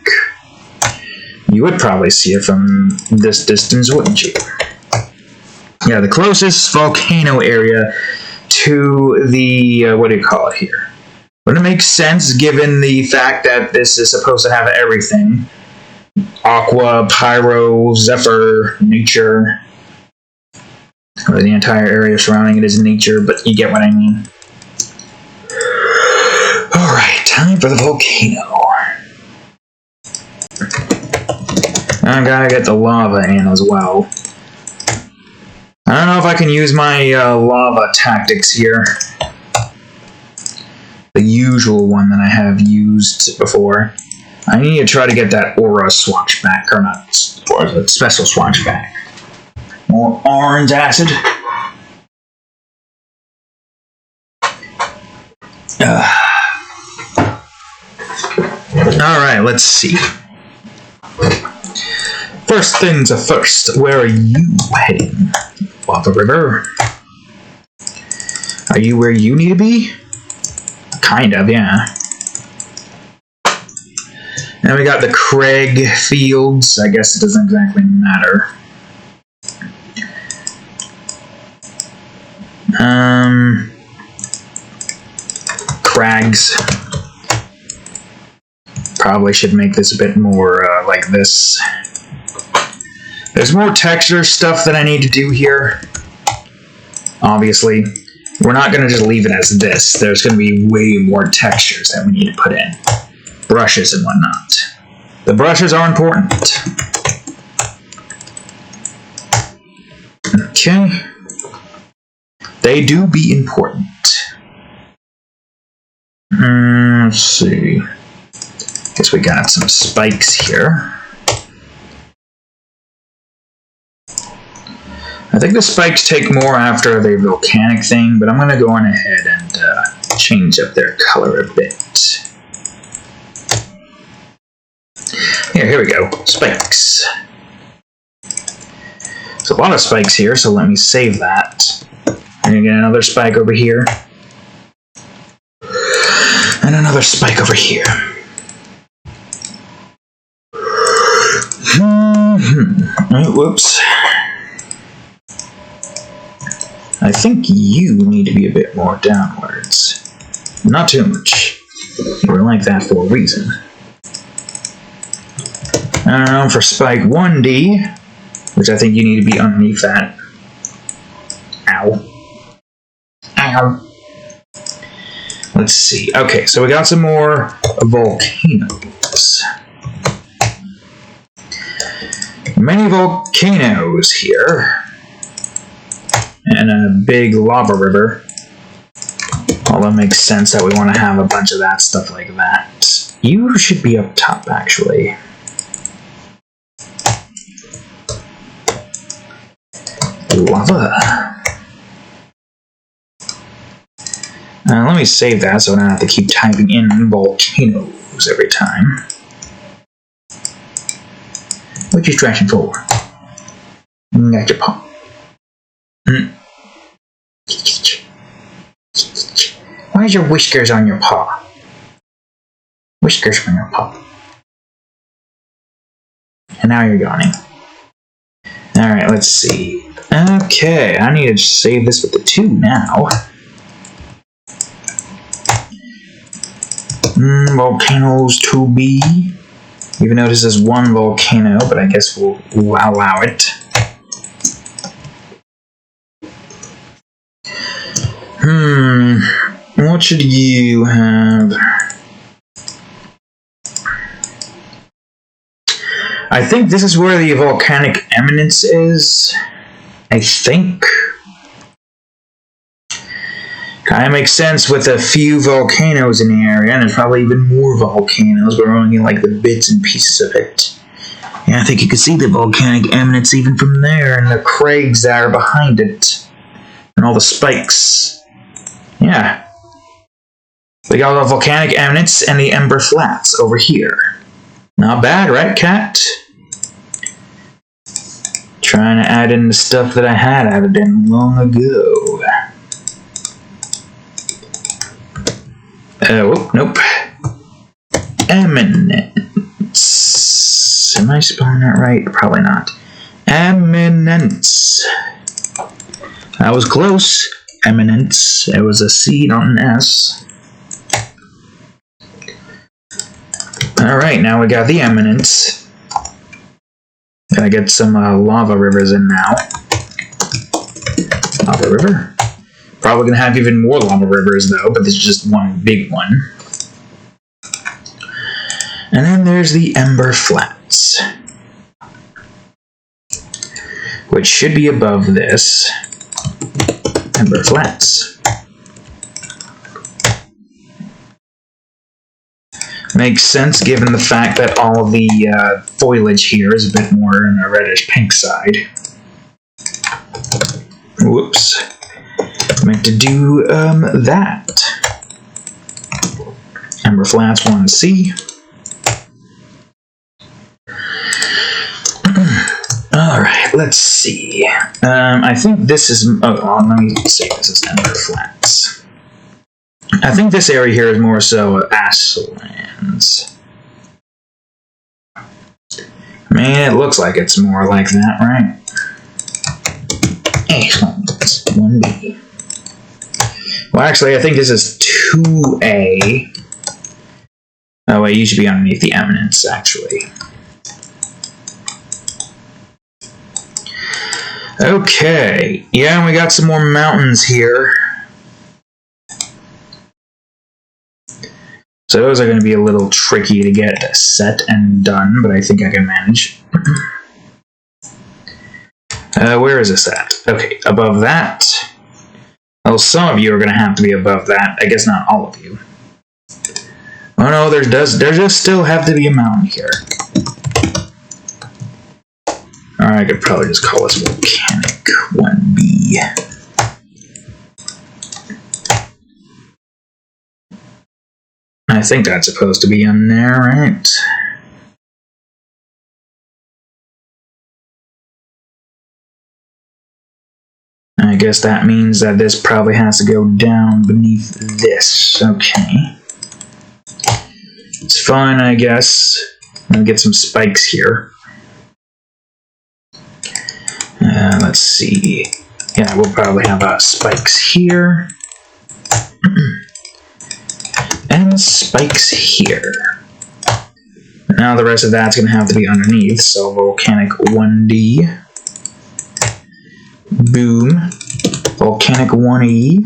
You would probably see it from this distance, wouldn't you? Yeah, the closest volcano area to the, what do you call it here? But it makes sense given the fact that this is supposed to have everything. Aqua, pyro, zephyr, nature. Or the entire area surrounding it is nature, but you get what I mean. Alright, time for the volcano. I gotta get the lava in as well. I I don't know if I can use my lava tactics here. The usual one that I have used before. I need to try to get that aura swatch back, or not, or the special swatch back. More orange acid. Alright, let's see. First things first, where are you heading? Lava River? Are you where you need to be? Kind of, yeah. Now we got the Craig Fields. I guess it doesn't exactly matter. Crags. Probably should make this a bit more like this. There's more texture stuff that I need to do here. Obviously. We're not going to just leave it as this. There's going to be way more textures that we need to put in. Brushes and whatnot. The brushes are important. Okay. They do be important. Let's see. Guess we got some spikes here. I think the spikes take more after the volcanic thing, but I'm going to go on ahead and change up their color a bit. Here we go. Spikes. There's a lot of spikes here, so let me save that. I'm going to get another spike over here. And another spike over here. Oh, whoops. I think you need to be a bit more downwards. Not too much. You were like that for a reason. I don't know, for spike 1D, which I think you need to be underneath that. Ow. Ow. Let's see. Okay, so we got some more volcanoes. Many volcanoes here. And a big lava river. Although it makes sense that we want to have a bunch of that stuff like that. You should be up top, actually. Lava. Let me save that so I don't have to keep typing in volcanoes every time. What you stretching for? Got your paw. Why is your whiskers on your paw? Whiskers from your paw. And now you're yawning. Alright, let's see. Okay, I need to save this with the 2 now. Volcanoes to be. Even though this is 1 volcano, but I guess we'll allow it. What should you have? I think this is where the volcanic eminence is. I think. Kind of makes sense with a few volcanoes in the area, and there's probably even more volcanoes, but we're only like the bits and pieces of it. Yeah, I think you can see the volcanic eminence even from there, and the crags that are behind it, and all the spikes. Yeah. We got the volcanic eminence and the ember flats over here. Not bad, right, cat? Trying to add in the stuff that I had added in long ago. Oh, nope. Eminence. Am I spelling that right? Probably not. Eminence. That was close. Eminence. It was a C, not an S. Alright, now we got the eminence. Gotta get some lava rivers in now. Lava river. Probably gonna have even more lava rivers though, but this is just one big one. And then there's the ember flats. which should be above this Ember Flats. Makes sense given the fact that all of the foliage here is a bit more on the reddish pink side. Whoops. I meant to do that. Ember Flats 1C. Alright, let's see. I think this is... Oh, let me say this is Ember Flats. I think this area here is more so Ashlands. I mean, it looks like it's more like that, right? Ashlands 1B. Well, actually, I think this is 2A. Oh, wait, you should be underneath the eminence, actually. Okay, yeah, and we got some more mountains here. So those are going to be a little tricky to get set and done, but I think I can manage. Where is this at? Okay, above that. Well, some of you are going to have to be above that. I guess not all of you. Oh no, there does still have to be a mountain here. Or I could probably just call this Volcanic 1B. I think that's supposed to be in there, right? I guess that means that this probably has to go down beneath this. Okay. It's fine, I guess. I'll get some spikes here. Let's see. Yeah, we'll probably have spikes here. And spikes here. Now the rest of that's going to have to be underneath, so Volcanic 1D. Boom. Volcanic 1E.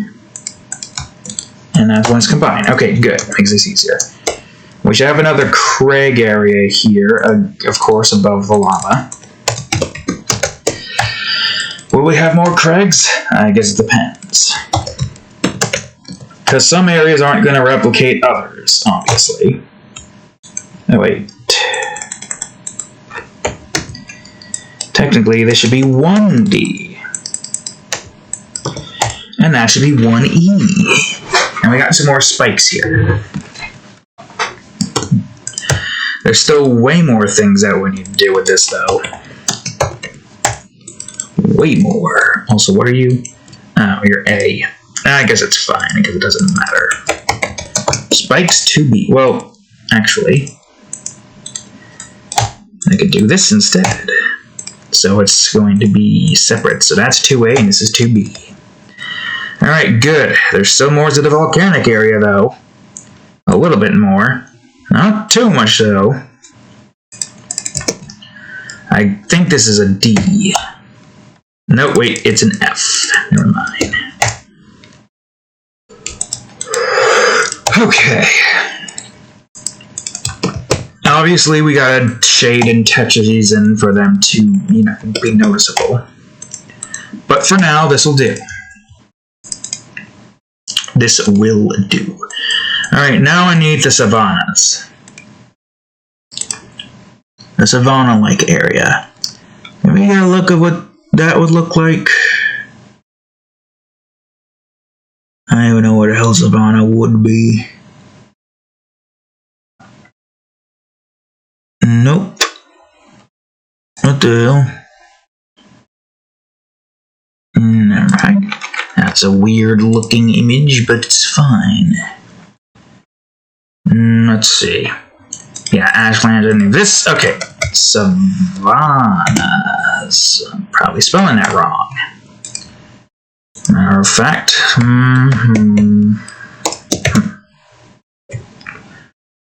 And that's when it's combined. Okay, good. Makes this easier. We should have another crag area here, of course, above the lava. Will we have more crags? I guess it depends. Because some areas aren't going to replicate others, obviously. Oh, wait. Technically, this should be 1D. And that should be 1E. And we got some more spikes here. There's still way more things that we need to do with this, though. Way more. Also, what are you? Oh, you're A. I guess it's fine, because it doesn't matter. Spikes 2B. Well, actually, I could do this instead. So it's going to be separate. So that's 2A, and this is 2B. Alright, good. There's still more to the volcanic area, though. A little bit more. Not too much, though. I think this is a D. No, wait, it's an F. Never mind. Okay. Obviously, we gotta shade and touch these in for them to, you know, be noticeable. But for now, this will do. This will do. Alright, now I need the savannas. The savanna-like area. Let me get a look at what that would look like. I don't even know what the hell savanna would be. Nope. What the hell? Never mind. That's a weird looking image, but it's fine. Let's see. Yeah, Ashlands and this. Okay. Savannas. I'm probably spelling that wrong. Matter of fact.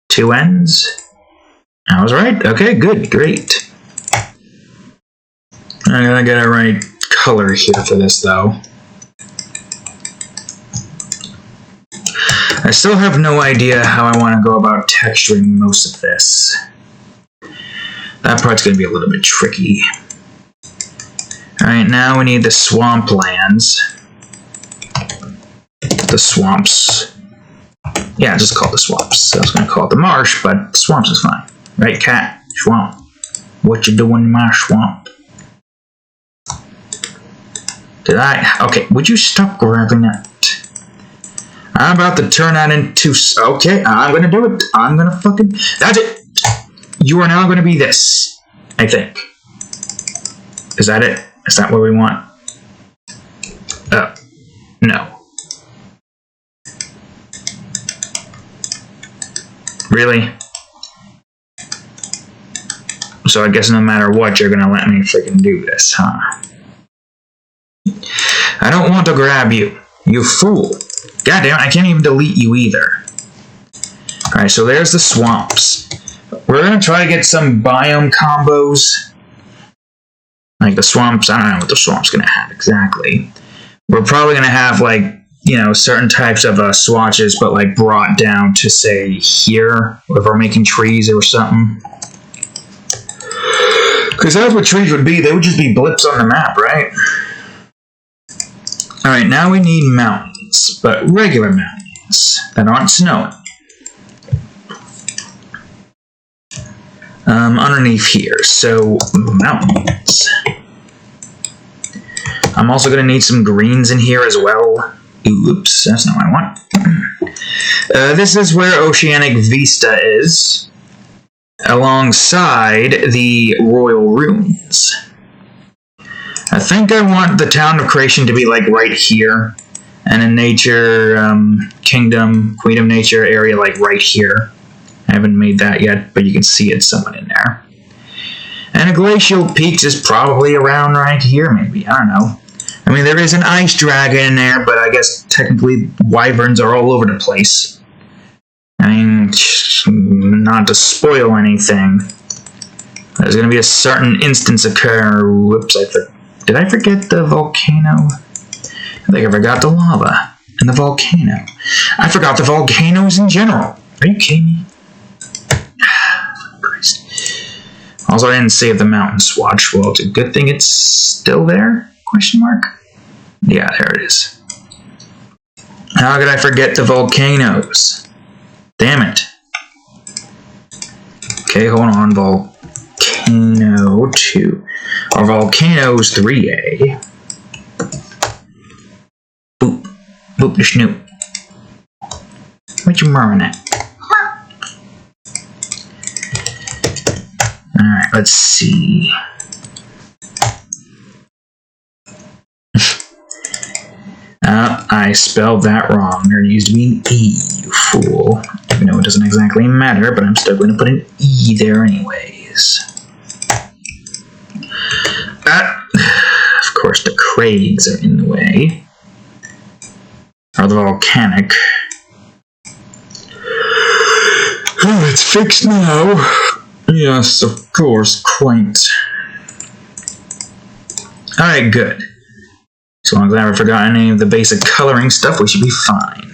Two N's. I was right. Okay, good, great. I gotta get a right color here for this, though. I still have no idea how I want to go about texturing most of this. That part's going to be a little bit tricky. Alright, now we need the swamplands. The swamps. Yeah, just call it the swamps. I was going to call it the marsh, but swamps is fine. Right, cat? Swamp. What you doing in my swamp? Did I? Okay, would you stop grabbing that? I'm about to turn that into... Okay, I'm going to do it. I'm going to fucking... That's it! You are now going to be this, I think. Is that it? Is that what we want? No. Really? So I guess no matter what, you're gonna let me freaking do this, huh? I don't want to grab you. You fool. Goddamn, I can't even delete you either. Alright, so there's the swamps. We're gonna try to get some biome combos. Like the swamps, I don't know what the swamp's gonna have exactly. We're probably gonna have, like, you know, certain types of swatches, but like brought down to, say, here, if we're making trees or something. Because that's what trees would be. They would just be blips on the map, right? Alright, now we need mountains, but regular mountains that aren't snowing. Underneath here, so mountains. I'm also going to need some greens in here as well. Oops, that's not what I want. This is where Oceanic Vista is, alongside the Royal Ruins. I think I want the Town of Creation to be like right here, and a Nature Kingdom, Queen of Nature area like right here. I haven't made that yet, but you can see it somewhat in there. And a Glacial Peaks is probably around right here, maybe. I don't know. I mean, there is an ice dragon in there, but I guess technically wyverns are all over the place. I mean, not to spoil anything, there's going to be a certain instance occur. Whoops, did I forget the volcano? I think I forgot the lava and the volcano. I forgot the volcanoes in general. Are you kidding me? Also, I didn't save the mountain swatch. Well, it's a good thing it's still there? Question mark? Yeah, there it is. How could I forget the volcanoes? Damn it. Okay, hold on. Volcano 2. Or Volcanoes 3A. Boop. Boop the snoop. What you murmuring at? Alright, let's see. I spelled that wrong. There needs to be an E, you fool. Even though it doesn't exactly matter, but I'm still going to put an E there anyways. Of course, the Craigs are in the way. Or the volcanic. Oh, it's fixed now. Yes, of course, quaint. Alright, good. As long as I haven't forgotten any of the basic coloring stuff, we should be fine.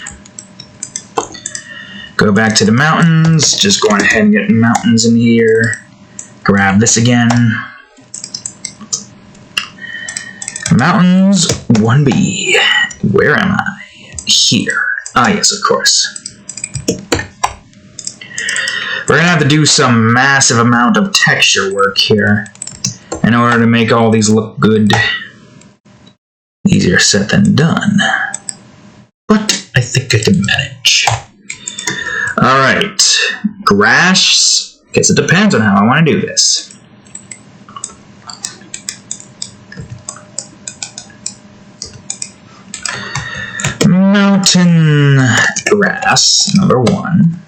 Go back to the mountains. Just going ahead and get mountains in here. Grab this again. Mountains 1B. Where am I? Here. Ah, yes, of course. We're going to have to do some massive amount of texture work here in order to make all these look good. Easier said than done. But I think I can manage. Alright. Grass. Guess it depends on how I want to do this. Mountain grass, number 1.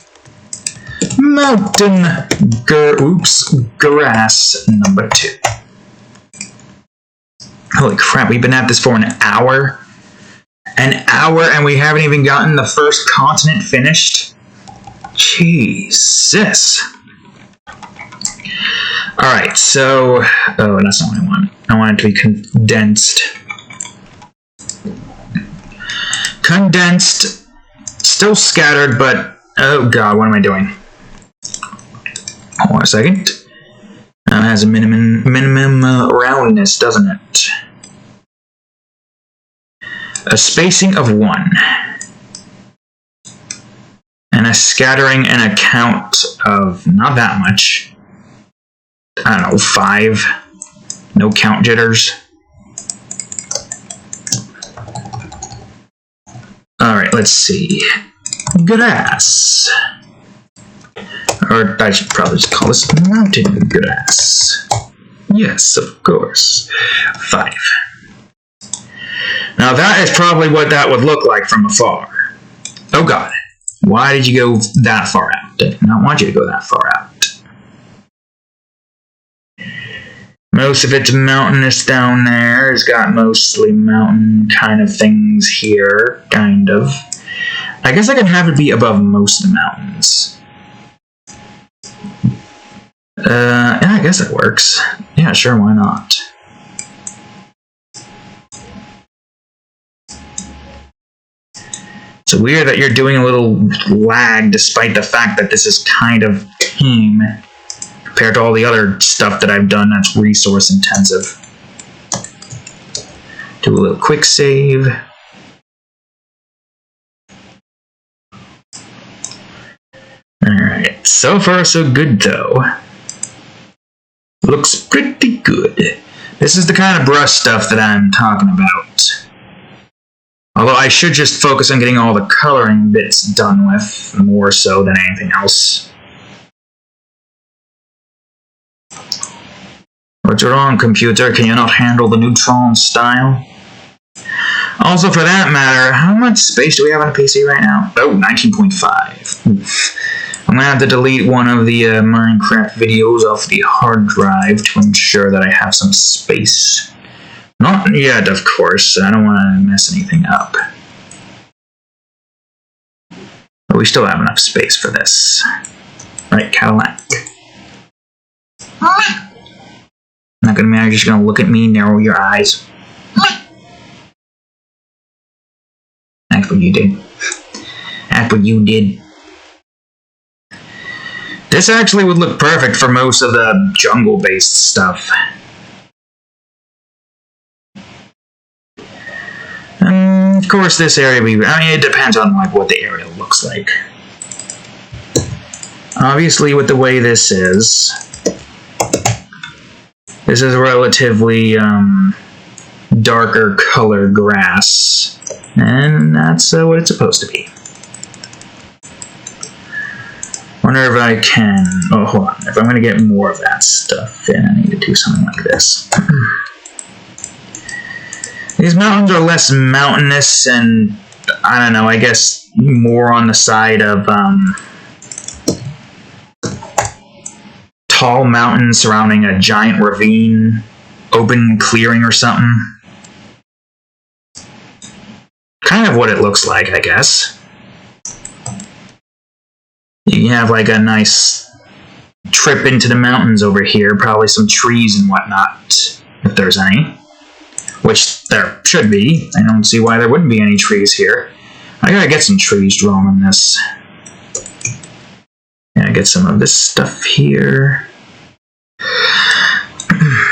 Mountain grass, number 2. Holy crap, we've been at this for an hour. An hour and we haven't even gotten the first continent finished? Jesus. Alright, so... Oh, that's not what I want. I want it to be condensed. Condensed. Still scattered, but... Oh god, what am I doing? Hold on a second. has a minimum roundness, doesn't it? A spacing of 1. And a scattering and a count of not that much. I don't know, 5. No count jitters. Alright, let's see. Grass. Or I should probably just call this mountain grass. Yes, of course. 5. Now that is probably what that would look like from afar. Oh god. Why did you go that far out? I did not want you to go that far out. Most of it's mountainous down there. It's got mostly mountain kind of things here. Kind of. I guess I can have it be above most of the mountains. Yeah, I guess it works. Yeah, sure, why not? It's weird that you're doing a little lag despite the fact that this is kind of tame compared to all the other stuff that I've done that's resource intensive. Do a little quick save. Alright, so far so good though. Looks pretty good. This is the kind of brush stuff that I'm talking about. Although I should just focus on getting all the coloring bits done with, more so than anything else. What's wrong, computer? Can you not handle the neutron style? Also, for that matter, how much space do we have on a PC right now? Oh, 19.5. Oof. I'm going to have to delete one of the Minecraft videos off the hard drive to ensure that I have some space. Not yet, of course. I don't want to mess anything up. But we still have enough space for this. Right, Cadillac. Not gonna matter, you're just gonna look at me, narrow your eyes. That's what you did. That's what you did. This actually would look perfect for most of the jungle-based stuff. Of course, this area, I mean, it depends on like what the area looks like. Obviously, with the way this is relatively darker color grass, and that's what it's supposed to be. Wonder if I can. Oh, hold on. If I'm going to get more of that stuff in, I need to do something like this. These mountains are less mountainous and, I don't know, I guess more on the side of tall mountains surrounding a giant ravine, open clearing or something. Kind of what it looks like, I guess. You have like a nice trip into the mountains over here, probably some trees and whatnot, if there's any. Which there should be. I don't see why there wouldn't be any trees here. I gotta get some trees drawn on this. Yeah, get some of this stuff here.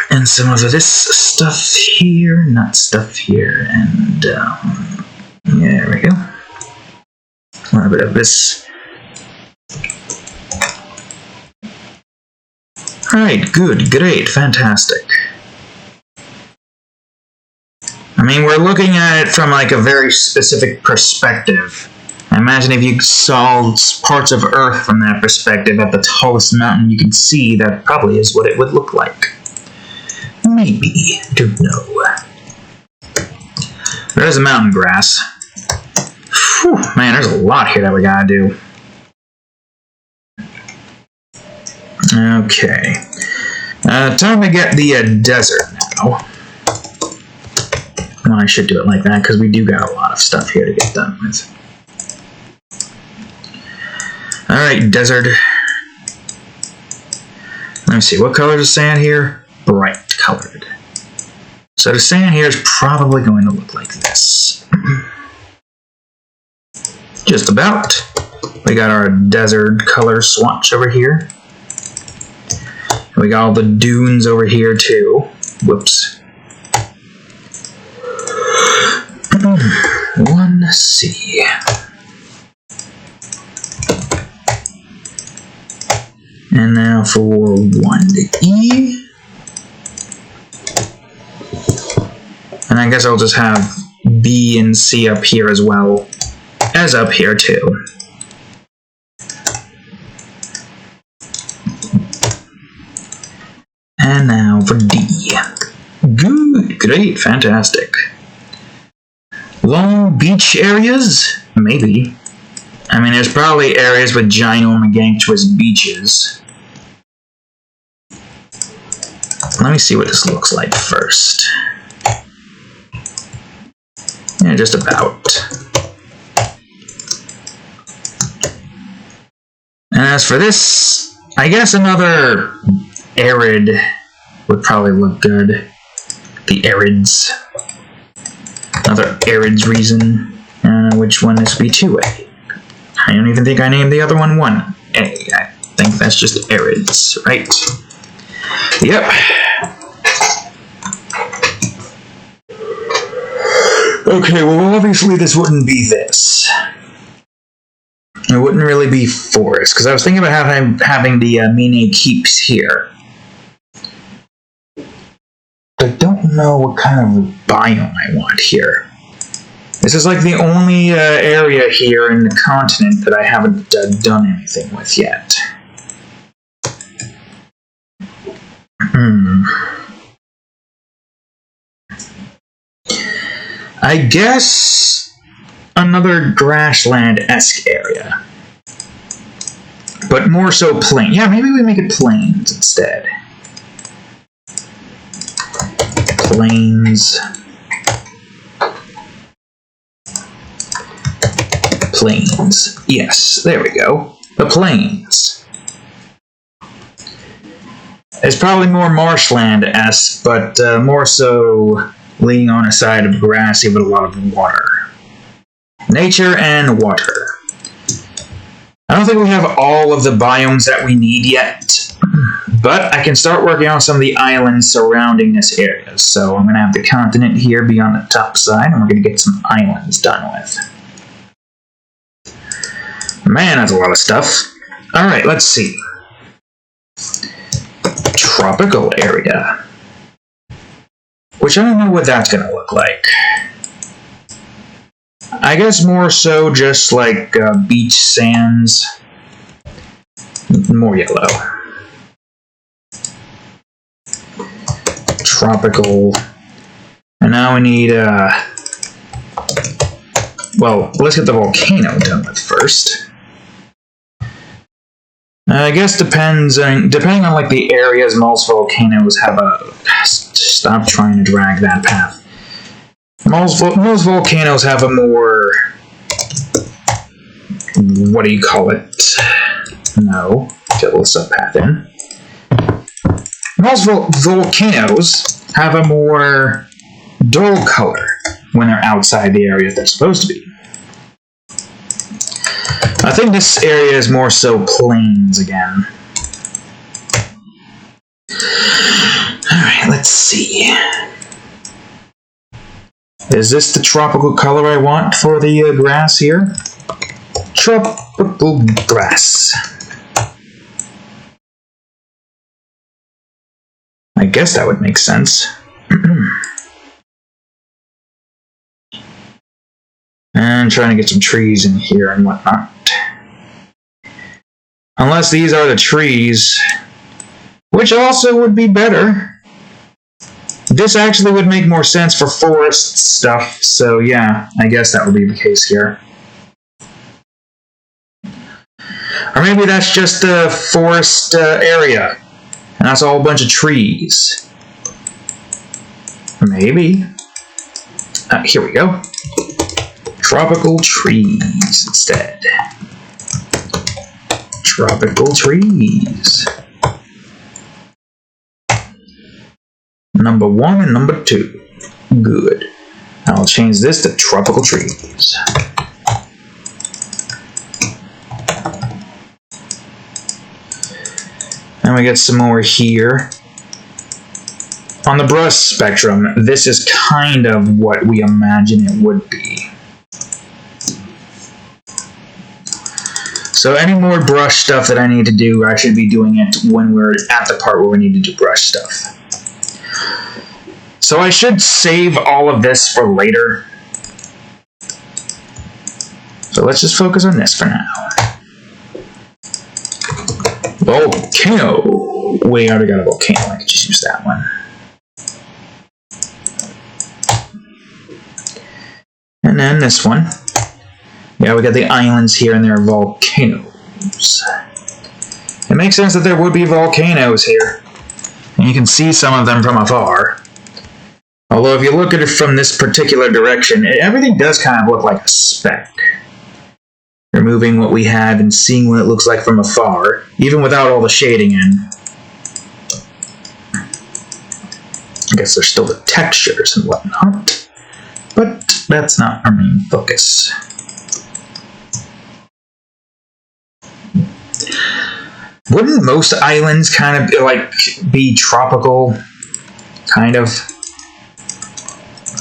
And some of this stuff here. Not stuff here. And, yeah, there we go. A little bit of this. Alright, good, great, fantastic. I mean, we're looking at it from like a very specific perspective. I imagine if you saw parts of Earth from that perspective at the tallest mountain you can see, that probably is what it would look like. Maybe. Don't know. There's the mountain grass. Whew, man, there's a lot here that we gotta do. Okay. Time to get the desert now. Well, I should do it like that, because we do got a lot of stuff here to get done with. Alright, desert. Let me see, what color is sand here? Bright colored. So the sand here is probably going to look like this. Just about. We got our desert color swatch over here. We got all the dunes over here too. Whoops. 1C. And now for 1E. And I guess I'll just have B and C up here as well as up here too. And now for D. Good, great, fantastic. Long beach areas? Maybe. I mean, there's probably areas with ginormous beaches. Let me see what this looks like first. Yeah, just about. And as for this, I guess another arid would probably look good. The arids. Another arids reason. I don't know which one this would be 2A. I don't even think I named the other one 1A. I think that's just arids, right? Yep. Okay, well obviously this wouldn't be this. It wouldn't really be forest, because I was thinking about having the mini keeps here. I don't know what kind of biome I want here. This is like the only area here in the continent that I haven't done anything with yet. I guess another grassland-esque area. But more so plain. Yeah, maybe we make it plains instead. Plains. Plains. Yes, there we go. The plains. It's probably more marshland-esque, but more so leaning on a side of grassy with a lot of water. Nature and water. I don't think we have all of the biomes that we need yet, but I can start working on some of the islands surrounding this area. So I'm going to have the continent here be on the top side, and we're going to get some islands done with. Man, that's a lot of stuff. Alright, let's see. Tropical area. Which I don't know what that's going to look like. I guess more so just like beach sands. More yellow. Tropical. And now we need, well, let's get the volcano done with first. I guess depending on like the areas, most volcanoes have a... Stop trying to drag that path. Most volcanoes have a more... What do you call it? No. Get a little subpath in. Most volcanoes have a more dull color when they're outside the area they're supposed to be. I think this area is more so plains again. Alright, let's see. Is this the tropical color I want for the grass here? Tropical grass. I guess that would make sense. And trying to get some trees in here and whatnot. Unless these are the trees, which also would be better. This actually would make more sense for forest stuff, so yeah, I guess that would be the case here. Or maybe that's just a forest area, and that's all a bunch of trees. Maybe. Here we go. Tropical trees instead. Tropical trees. Number 1 and number 2. Good. I'll change this to tropical trees. And we get some more here. On the brush spectrum, this is kind of what we imagine it would be. So any more brush stuff that I need to do, I should be doing it when we're at the part where we need to do brush stuff. So I should save all of this for later. So let's just focus on this for now. Volcano. We already got a volcano. I could just use that one. And then this one. Yeah, we got the islands here and there are volcanoes. It makes sense that there would be volcanoes here. And you can see some of them from afar. Although if you look at it from this particular direction, everything does kind of look like a speck. Removing what we have and seeing what it looks like from afar, even without all the shading in. I guess there's still the textures and whatnot, but that's not our main focus. Wouldn't most islands kind of like be tropical? Kind of.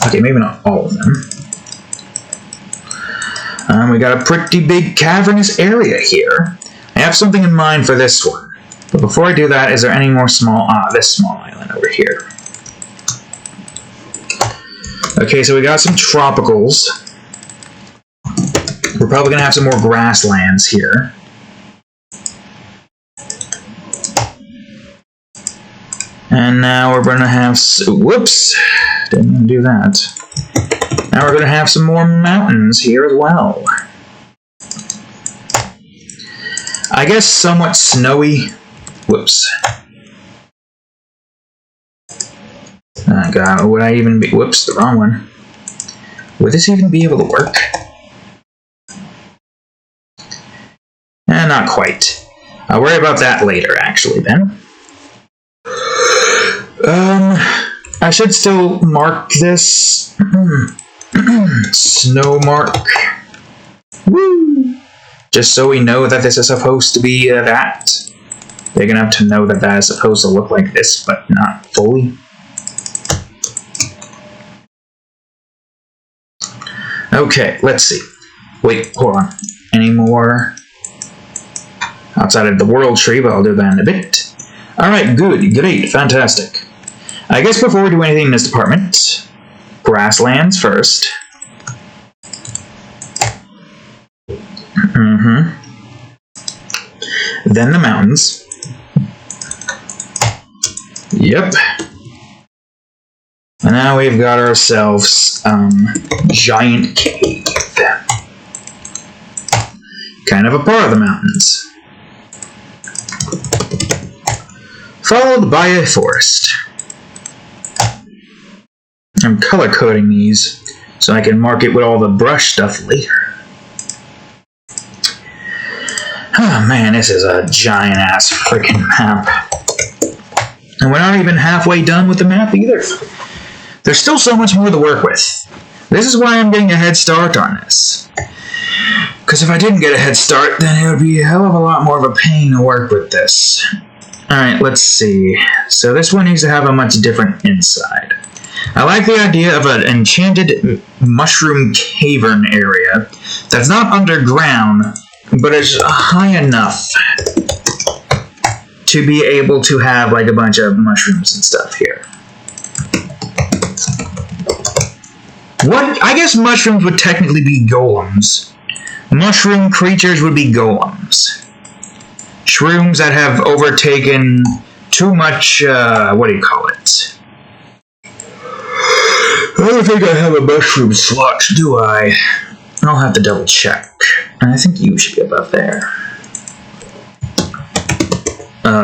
Okay, maybe not all of them. We got a pretty big cavernous area here. I have something in mind for this one. But before I do that, is there any more small... this small island over here. Okay, so we got some tropicals. We're probably going to have some more grasslands here. And now we're going to have... Whoops! Didn't even do that. Now we're going to have some more mountains here as well. I guess somewhat snowy. Whoops. Oh god, would I even be... Whoops, the wrong one. Would this even be able to work? Not quite. I'll worry about that later, actually, then. I should still mark this. Snow mark. Woo! Just so we know that this is supposed to be that. Big enough to know that that is supposed to look like this, but not fully. Okay, let's see. Wait, hold on. Any more outside of the world tree, but I'll do that in a bit. Alright, good, great, fantastic. I guess before we do anything in this department, grasslands first. Then the mountains. Yep. And now we've got ourselves giant cave. Kind of a part of the mountains. Followed by a forest. I'm color coding these so I can mark it with all the brush stuff later. Oh man, this is a giant ass freaking map. And we're not even halfway done with the map either. There's still so much more to work with. This is why I'm getting a head start on this. Because if I didn't get a head start, then it would be a hell of a lot more of a pain to work with this. Alright, let's see. So this one needs to have a much different inside. I like the idea of an enchanted mushroom cavern area that's not underground, but is high enough to be able to have like a bunch of mushrooms and stuff here. What? I guess mushrooms would technically be golems. Mushroom creatures would be golems. Shrooms that have overtaken too much, what do you call it? I don't think I have a mushroom slot, do I? I'll have to double check. And I think you should be above there.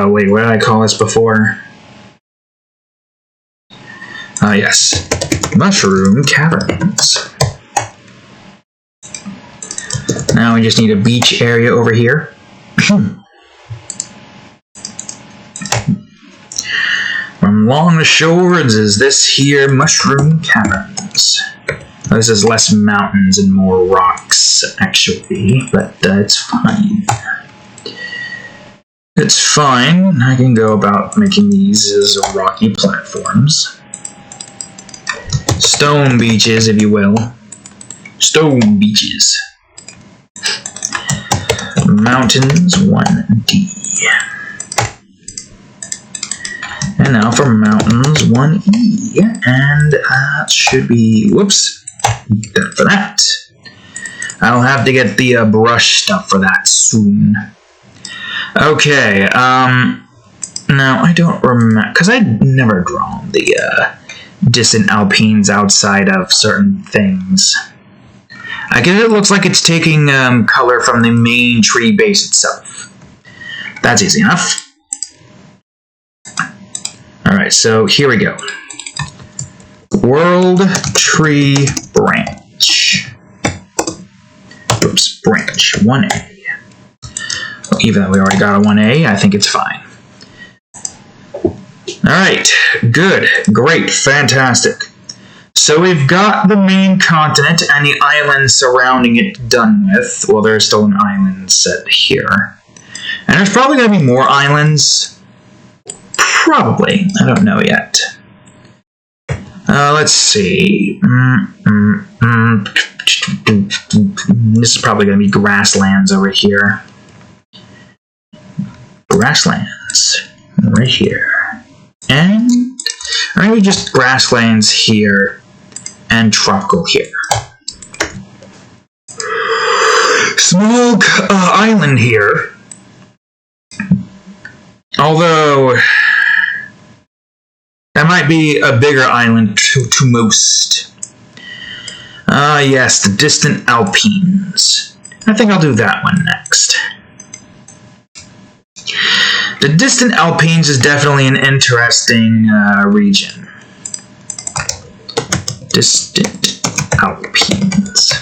Wait, what did I call this before? Yes. Mushroom caverns. Now we just need a beach area over here. From along the shores is this here mushroom caverns. This is less mountains and more rocks, actually, but it's fine. It's fine. I can go about making these as rocky platforms. Stone beaches, if you will. Stone beaches. Mountains 1D. And now for mountains 1E. And that should be, whoops, good for that. I'll have to get the brush stuff for that soon. Okay, now I don't remember, because I'd never drawn the distant Alpines outside of certain things. I guess it looks like it's taking color from the main tree base itself. That's easy enough. Alright, so here we go. World Tree Branch. Oops, branch 1A. Even though we already got a 1A, I think it's fine. Alright, good, great, fantastic. So we've got the main continent and the islands surrounding it done with. Well, there's still an island set here. And there's probably going to be more islands. Probably. I don't know yet. Let's see. This is probably going to be grasslands over here. Grasslands. Right here. And or maybe just grasslands here. And tropical here. Small island here. Although that might be a bigger island to most. Yes, the distant Alpines. I think I'll do that one next. The distant Alpines is definitely an interesting region. Distant Alpines.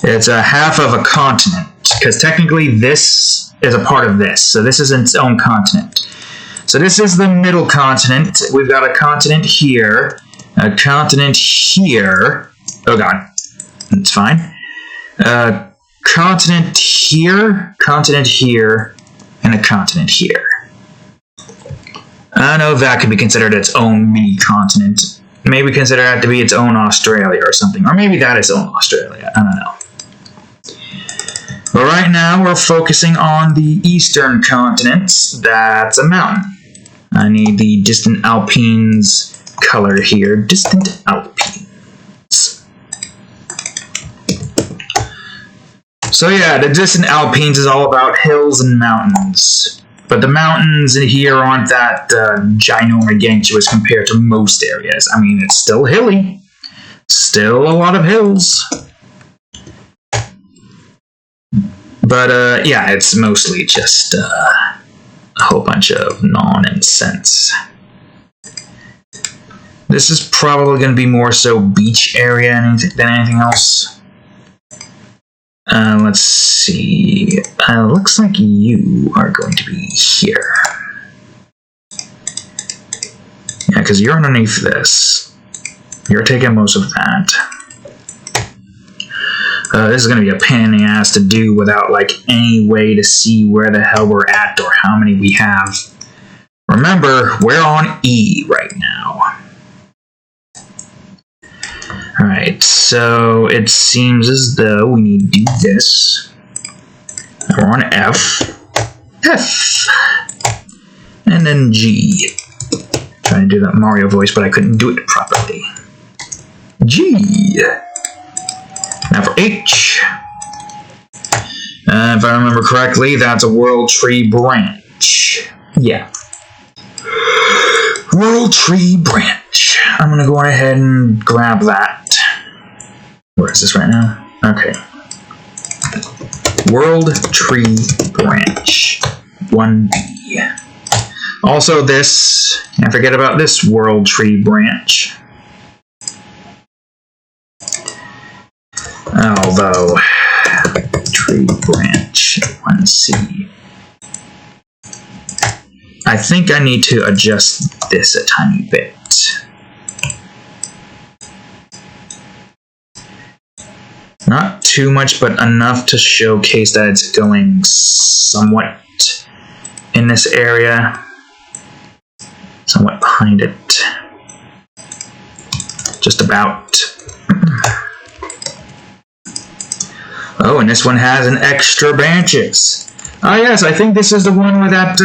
It's a half of a continent, because technically this is a part of this, so this is its own continent. So this is the middle continent. We've got a continent here, a continent here. Oh god, it's fine. Continent here, and a continent here. I know that could be considered its own mini continent. Maybe consider that to be its own Australia or something. Or maybe that is own Australia. I don't know. But right now, we're focusing on the eastern continent. That's a mountain. I need the distant Alpines color here. Distant Alpines. So yeah, the distant Alpines is all about hills and mountains. But the mountains here aren't that ginormous compared to most areas. I mean, it's still hilly. Still a lot of hills. But, yeah, it's mostly just a whole bunch of nonsense. This is probably going to be more so beach area than anything else. Let's see. Looks like you are going to be here. Yeah, because you're underneath this. You're taking most of that. This is going to be a pain in the ass to do without, like, any way to see where the hell we're at or how many we have. Remember, we're on E right now. Alright, so it seems as though we need to do this. We're on F. F. And then G. Trying to do that Mario voice, but I couldn't do it properly. G. Now for H. If I remember correctly, that's a World Tree Branch. Yeah. World Tree Branch. I'm going to go ahead and grab that. Where is this right now? Okay. World Tree Branch 1B. Also this, and forget about this World Tree Branch. Although, Tree Branch 1C. I think I need to adjust this a tiny bit. Not too much, but enough to showcase that it's going somewhat in this area. Somewhat behind it. Just about. Oh, and this one has an extra branches. Oh yes, I think this is the one where that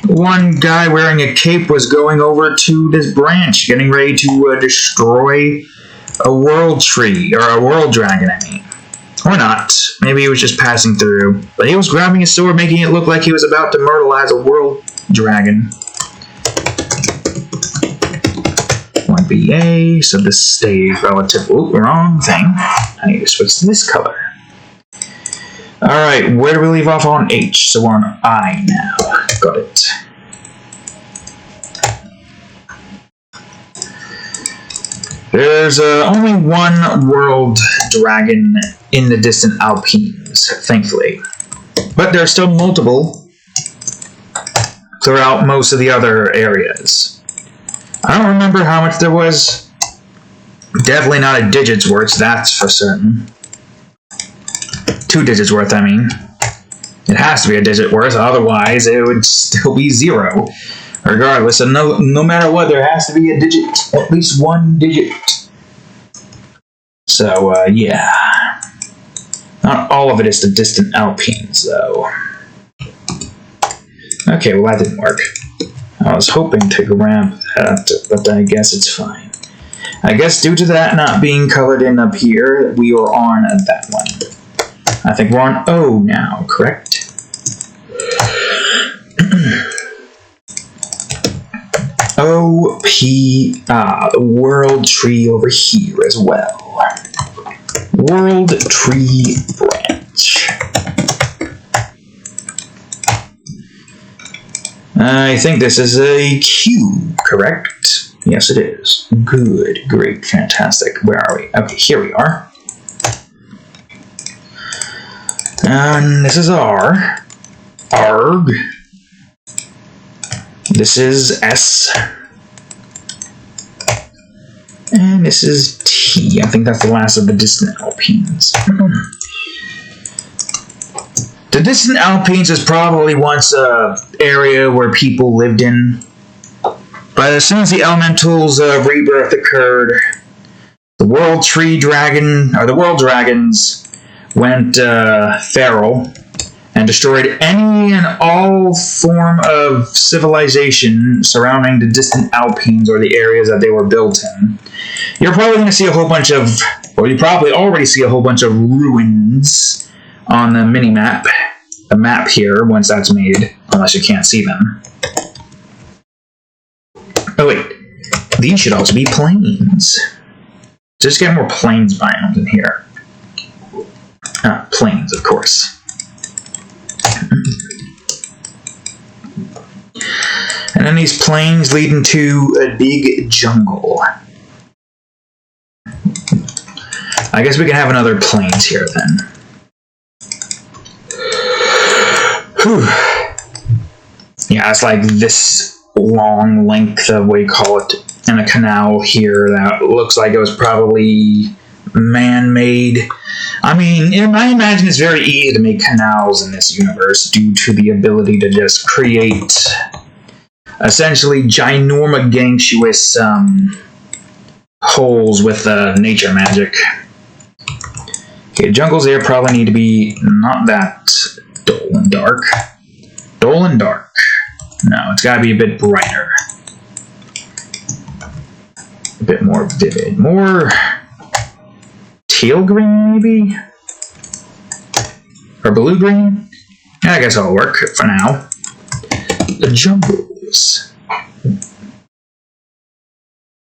one guy wearing a cape was going over to this branch, getting ready to destroy a world tree, or a world dragon, I mean. Or not. Maybe he was just passing through. But he was grabbing his sword, making it look like he was about to myrtleize a world dragon. 1BA, so this stays relative. Oh, wrong thing. I need to switch to this color. Alright, where do we leave off on H? So we're on I now. Got it. There's only one world dragon in the distant Alpines, thankfully. But there's still multiple throughout most of the other areas. I don't remember how much there was. Definitely not a digit's worth, that's for certain. 2 digits worth, I mean. It has to be a digit worth, otherwise it would still be 0. Regardless, so no matter what, there has to be a digit, at least 1 digit. So, yeah. Not all of it is the distant Alpines, though. Okay, well that didn't work. I was hoping to grab that, but I guess it's fine. I guess due to that not being colored in up here, we are on that one. I think we're on O now, correct? O-P, the world tree over here as well. World tree branch. I think this is a cube, correct? Yes, it is. Good, great, fantastic. Where are we? Okay, here we are. And this is R. Arg. This is S. And this is T. I think that's the last of the distant Alpines. The distant Alpines is probably once an area where people lived in. But as soon as the Elementals rebirth occurred, the World Tree Dragon, or the World Dragons, went feral and destroyed any and all form of civilization surrounding the distant Alpines or the areas that they were built in. You're probably going to see a whole bunch of, well, you probably already see a whole bunch of ruins on the mini-map, the map here, once that's made, unless you can't see them. Oh wait, these should also be plains. Just get more plains biomes in here. Plains, of course. And then these plains lead into a big jungle. I guess we can have another plains here then. Whew. Yeah, it's like this long length of, what do you call it, in a canal here that looks like it was probably man-made. I mean, I imagine it's very easy to make canals in this universe due to the ability to just create essentially ginormous holes with nature magic. Okay, jungles here probably need to be not that dull and dark. Dull and dark. No, it's got to be a bit brighter. A bit more vivid. More teal green, maybe? Or blue green? Yeah, I guess that'll work for now. The jungles.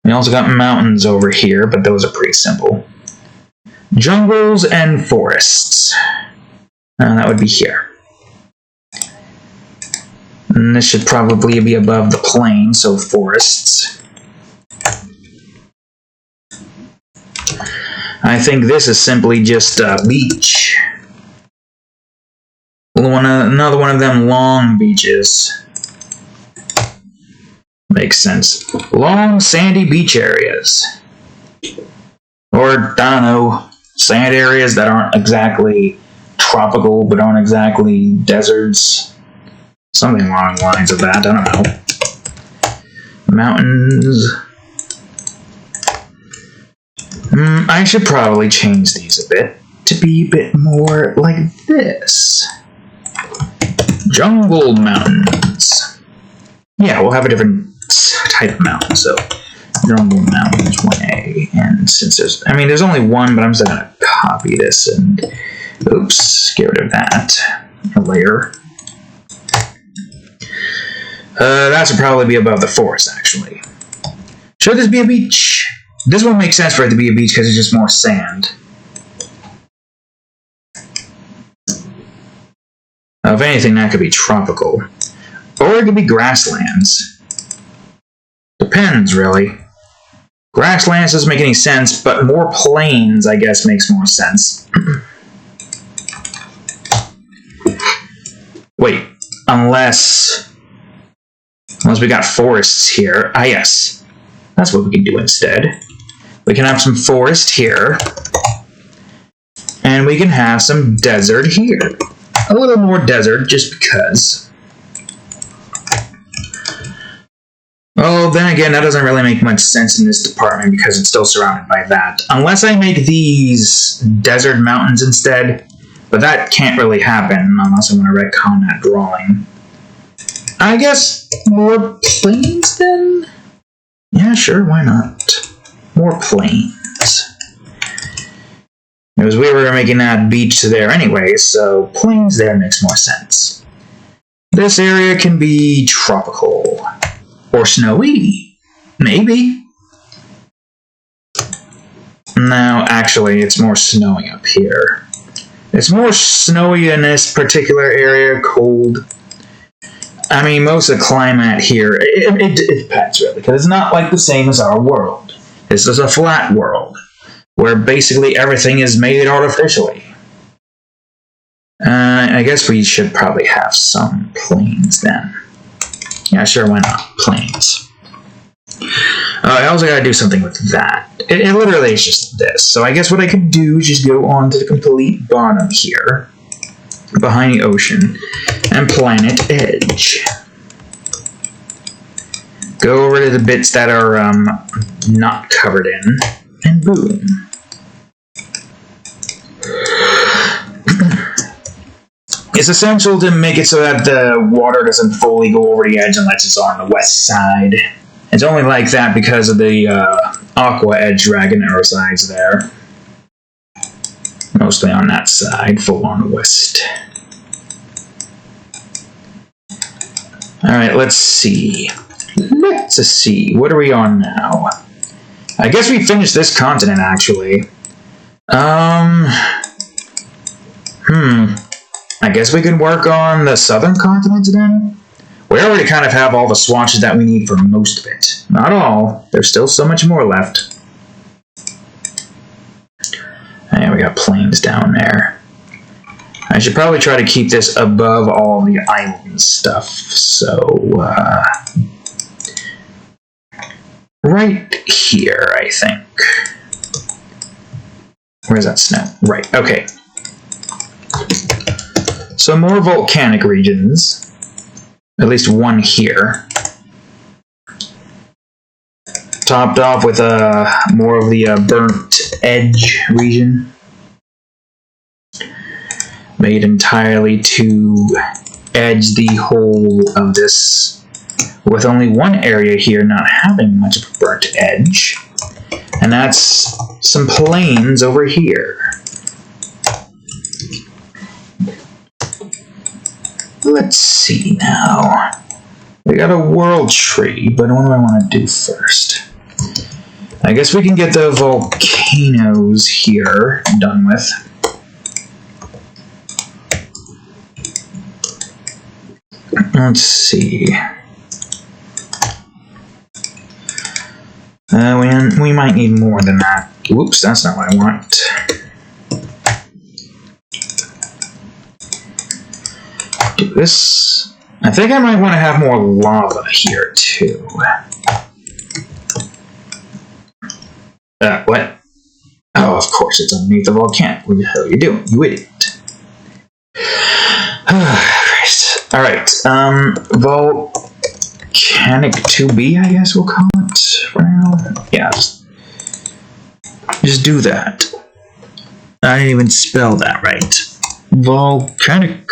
We also got mountains over here, but those are pretty simple. Jungles and forests. That would be here. And this should probably be above the plain, so forests. I think this is simply just a beach. Another one of them long beaches. Makes sense. Long, sandy beach areas. Or, I don't know, sand areas that aren't exactly tropical, but aren't exactly deserts. Something along the lines of that, I don't know. Mountains. I should probably change these a bit to be a bit more like this. Jungle mountains. Yeah, we'll have a different type of mountain, so jungle mountains 1A. And since there's only one, but I'm just gonna copy this and oops, get rid of that. A layer. That should probably be above the forest, actually. Should this be a beach? This one makes sense for it to be a beach because it's just more sand. If anything, that could be tropical. Or it could be grasslands. Depends, really. Grasslands doesn't make any sense, but more plains, I guess, makes more sense. Wait, unless we got forests here. Ah, yes. That's what we can do instead. We can have some forest here. And we can have some desert here. A little more desert, just because. Oh, then again, that doesn't really make much sense in this department because it's still surrounded by that. Unless I make these desert mountains instead. But that can't really happen unless I want to retcon that drawing. I guess more plains then? Yeah, sure, why not? More plains. Because we were making that beach there anyway, so plains there makes more sense. This area can be tropical. Or snowy. Maybe. No, actually, it's more snowy up here. It's more snowy in this particular area, cold. I mean, most of the climate here, it depends really, because it's not like the same as our world. This is a flat world, where basically everything is made artificially. I guess we should probably have some plains then. Yeah, sure, why not? Plains. I also gotta do something with that. It literally is just this. So I guess what I could do is just go on to the complete bottom here, behind the ocean, and planet edge. Go over to the bits that are not covered in, and boom. It's essential to make it so that the water doesn't fully go over the edge unless it's on the west side. It's only like that because of the aqua edge dragon arrow sides there. Mostly on that side, full on the west. Alright, let's see. Let's see. What are we on now? I guess we finished this continent, actually. I guess we can work on the southern continent then? We already kind of have all the swatches that we need for most of it. Not all. There's still so much more left. And we got plains down there. I should probably try to keep this above all the island stuff. So, right here, I think. Where's that snow? Right, okay. So more volcanic regions. At least one here. Topped off with more of the burnt edge region. Made entirely to edge the whole of this. With only one area here not having much of a burnt edge. And that's some plains over here. Let's see now. We got a world tree, but what do I want to do first? I guess we can get the volcanoes here done with. Let's see. We might need more than that. Whoops, that's not what I want. Do this. I think I might want to have more lava here too. What? Oh, of course, it's underneath the volcano. What the hell are you doing, you idiot? Christ. Alright, volcanic 2B, I guess we'll call it for now. Yeah, just do that. I didn't even spell that right. Volcanic.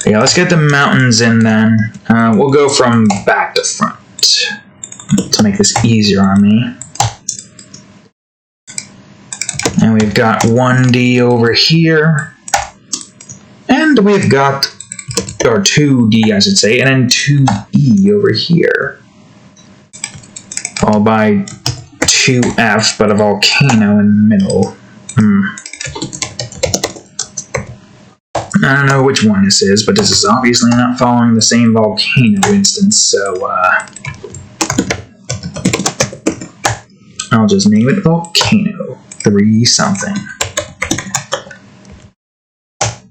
Yeah, let's get the mountains in then. We'll go from back to front to make this easier on me. And we've got 1D over here. And we've got, or 2D I should say, and then 2E over here. Followed by 2F, but a volcano in the middle. I don't know which one this is, but this is obviously not following the same volcano instance, so I'll just name it Volcano 3 something.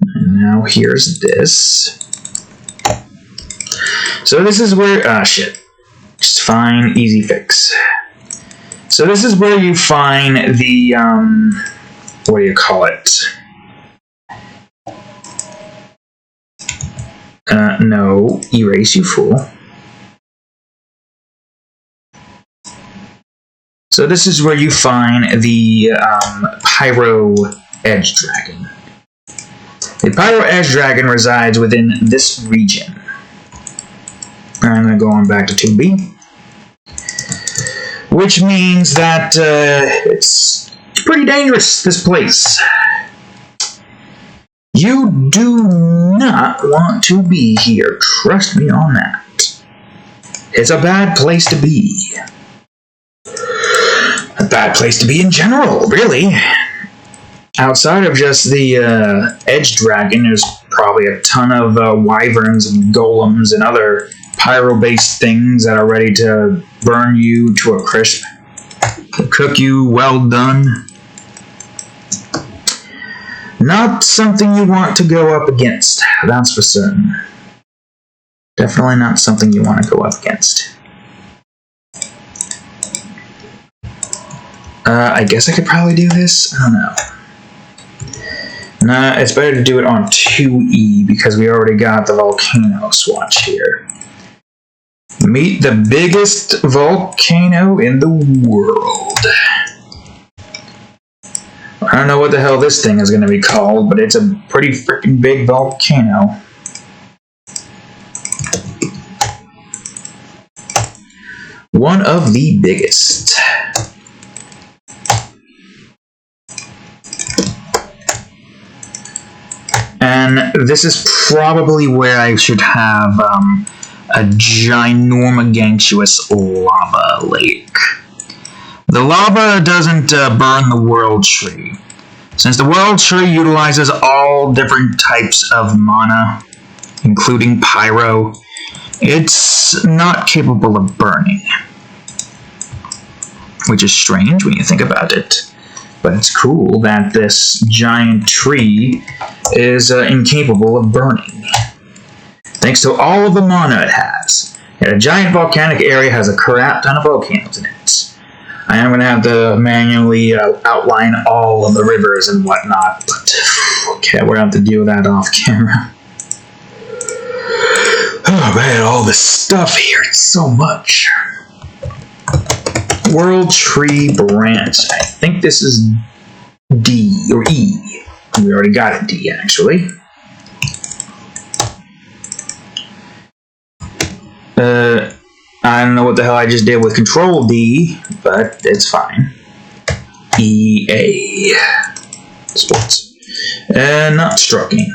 And now here's this. So this is where, shit. Just fine, easy fix. So this is where you find the, what do you call it? No, erase, you fool. So this is where you find the, Pyro Edge Dragon. The Pyro Edge Dragon resides within this region. I'm going to go on back to 2B. Which means that it's pretty dangerous, this place. You do not want to be here. Trust me on that. It's a bad place to be. A bad place to be in general, really. Outside of just the Edge Dragon, there's probably a ton of wyverns and golems and other pyro-based things that are ready to burn you to a crisp. Cook you well done. Not something you want to go up against, that's for certain. Definitely not something you want to go up against. I guess I could probably do this? I don't know. Nah, it's better to do it on 2E because we already got the volcano swatch here. Meet the biggest volcano in the world. I don't know what the hell this thing is going to be called, but it's a pretty freaking big volcano. One of the biggest. And this is probably where I should have a ginormous lava lake. The lava doesn't burn the World Tree. Since the World Tree utilizes all different types of mana, including pyro, it's not capable of burning. Which is strange when you think about it. But it's cool that this giant tree is incapable of burning. Thanks to all of the mana it has. And a giant volcanic area has a crap ton of volcanoes in it. I am going to have to manually outline all of the rivers and whatnot, but okay, we're going to have to deal with that off camera. Oh man, all this stuff here, it's so much. World Tree Branch. I think this is D, or E. We already got a D, actually. I don't know what the hell I just did with Control D, but it's fine. EA. Sports. Not stroking.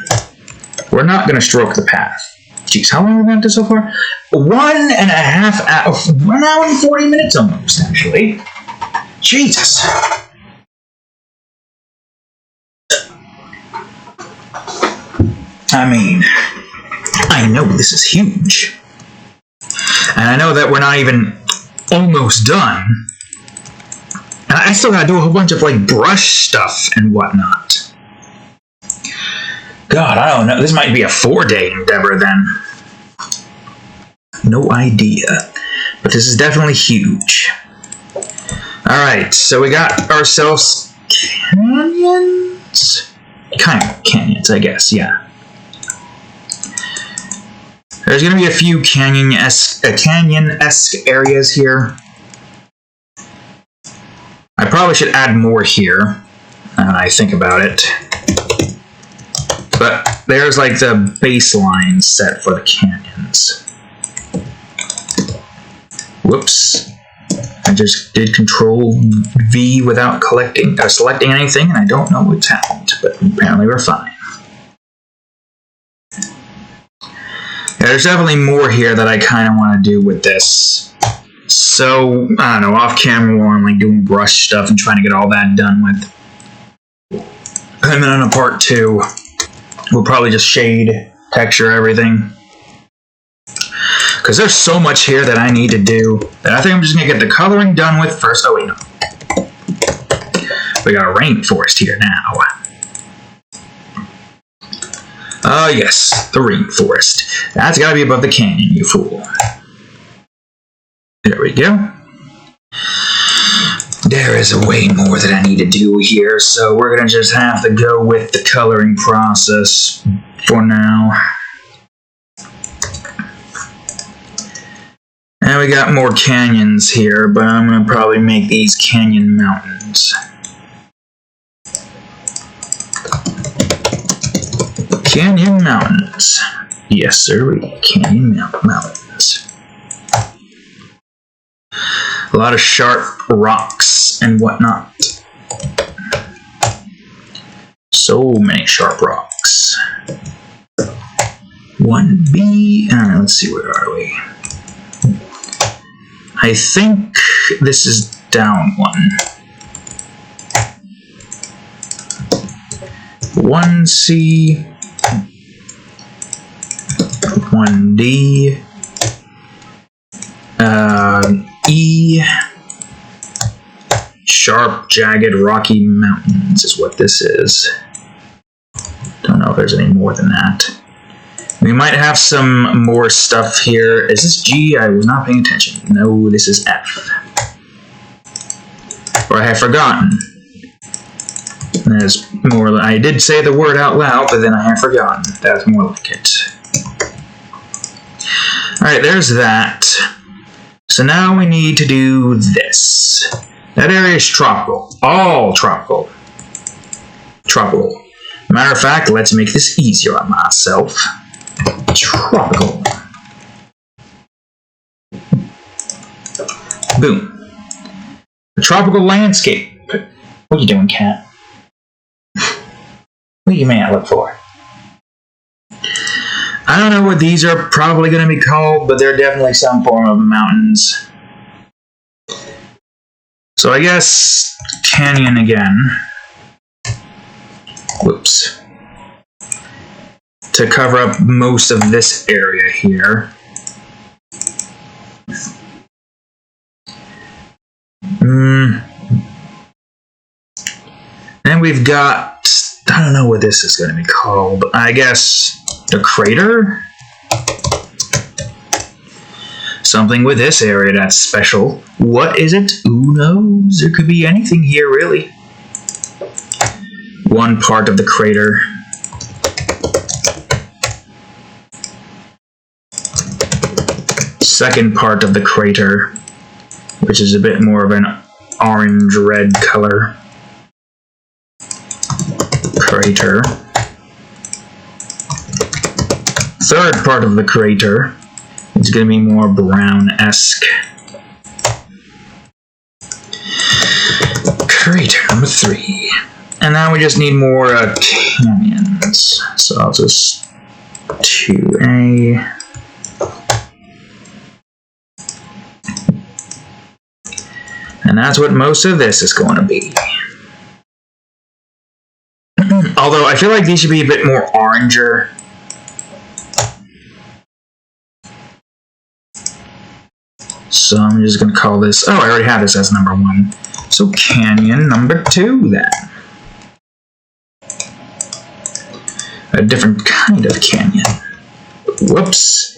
We're not going to stroke the path. Jeez, how long have we been up to so far? 1.5 hours. 1 hour and 40 minutes almost, actually. Jesus. I mean, I know this is huge. And I know that we're not even almost done. And I still gotta do a whole bunch of, like, brush stuff and whatnot. God, I don't know. This might be a 4-day endeavor, then. No idea. But this is definitely huge. Alright, so we got ourselves canyons? Kind of canyons. canyons, I guess, yeah. There's going to be a few canyon-esque areas here. I probably should add more here, I think about it. But there's like the baseline set for the canyons. Whoops. I just did Control V without selecting anything, and I don't know what's happened, but apparently we're fine. Yeah, there's definitely more here that I kind of want to do with this. So, I don't know, off camera while I'm like doing brush stuff and trying to get all that done with. And then on a part 2, we'll probably just shade, texture, everything. Because there's so much here that I need to do that I think I'm just going to get the coloring done with first. Oh, wait, no. We got a rainforest here now. Oh, yes, the rainforest. That's got to be above the canyon, you fool. There we go. There is way more that I need to do here, so we're going to just have to go with the coloring process for now. And we got more canyons here, but I'm going to probably make these canyon mountains. Canyon mountains. Yes, sir, canyon mountains. A lot of sharp rocks and whatnot. So many sharp rocks. 1B. Let's see, where are we? I think this is down 1. 1C. 1D. E. Sharp, jagged, rocky mountains is what this is. Don't know if there's any more than that. We might have some more stuff here. Is this G? I was not paying attention. No, this is F. Or I have forgotten. There's more. I did say the word out loud, but then I have forgotten. That's more like it. Alright, there's that. So now we need to do this. That area is tropical. All tropical. Tropical. Matter of fact, let's make this easier on myself. Tropical. Boom. The tropical landscape. What are you doing, cat? What do you mean I look for? I don't know what these are probably going to be called, but they're definitely some form of mountains. So I guess canyon again. Whoops. To cover up most of this area here. And we've got, I don't know what this is going to be called. I guess the crater? Something with this area that's special. What is it? Who knows? There could be anything here, really. One part of the crater. Second part of the crater, which is a bit more of an orange-red color. Crater. Third part of the crater is going to be more brown-esque. Crater number 3. And now we just need more canyons. So I'll just 2A. And that's what most of this is going to be. Although I feel like these should be a bit more oranger. So I'm just going to call this... Oh, I already have this as number 1. So canyon number 2 then. A different kind of canyon. Whoops.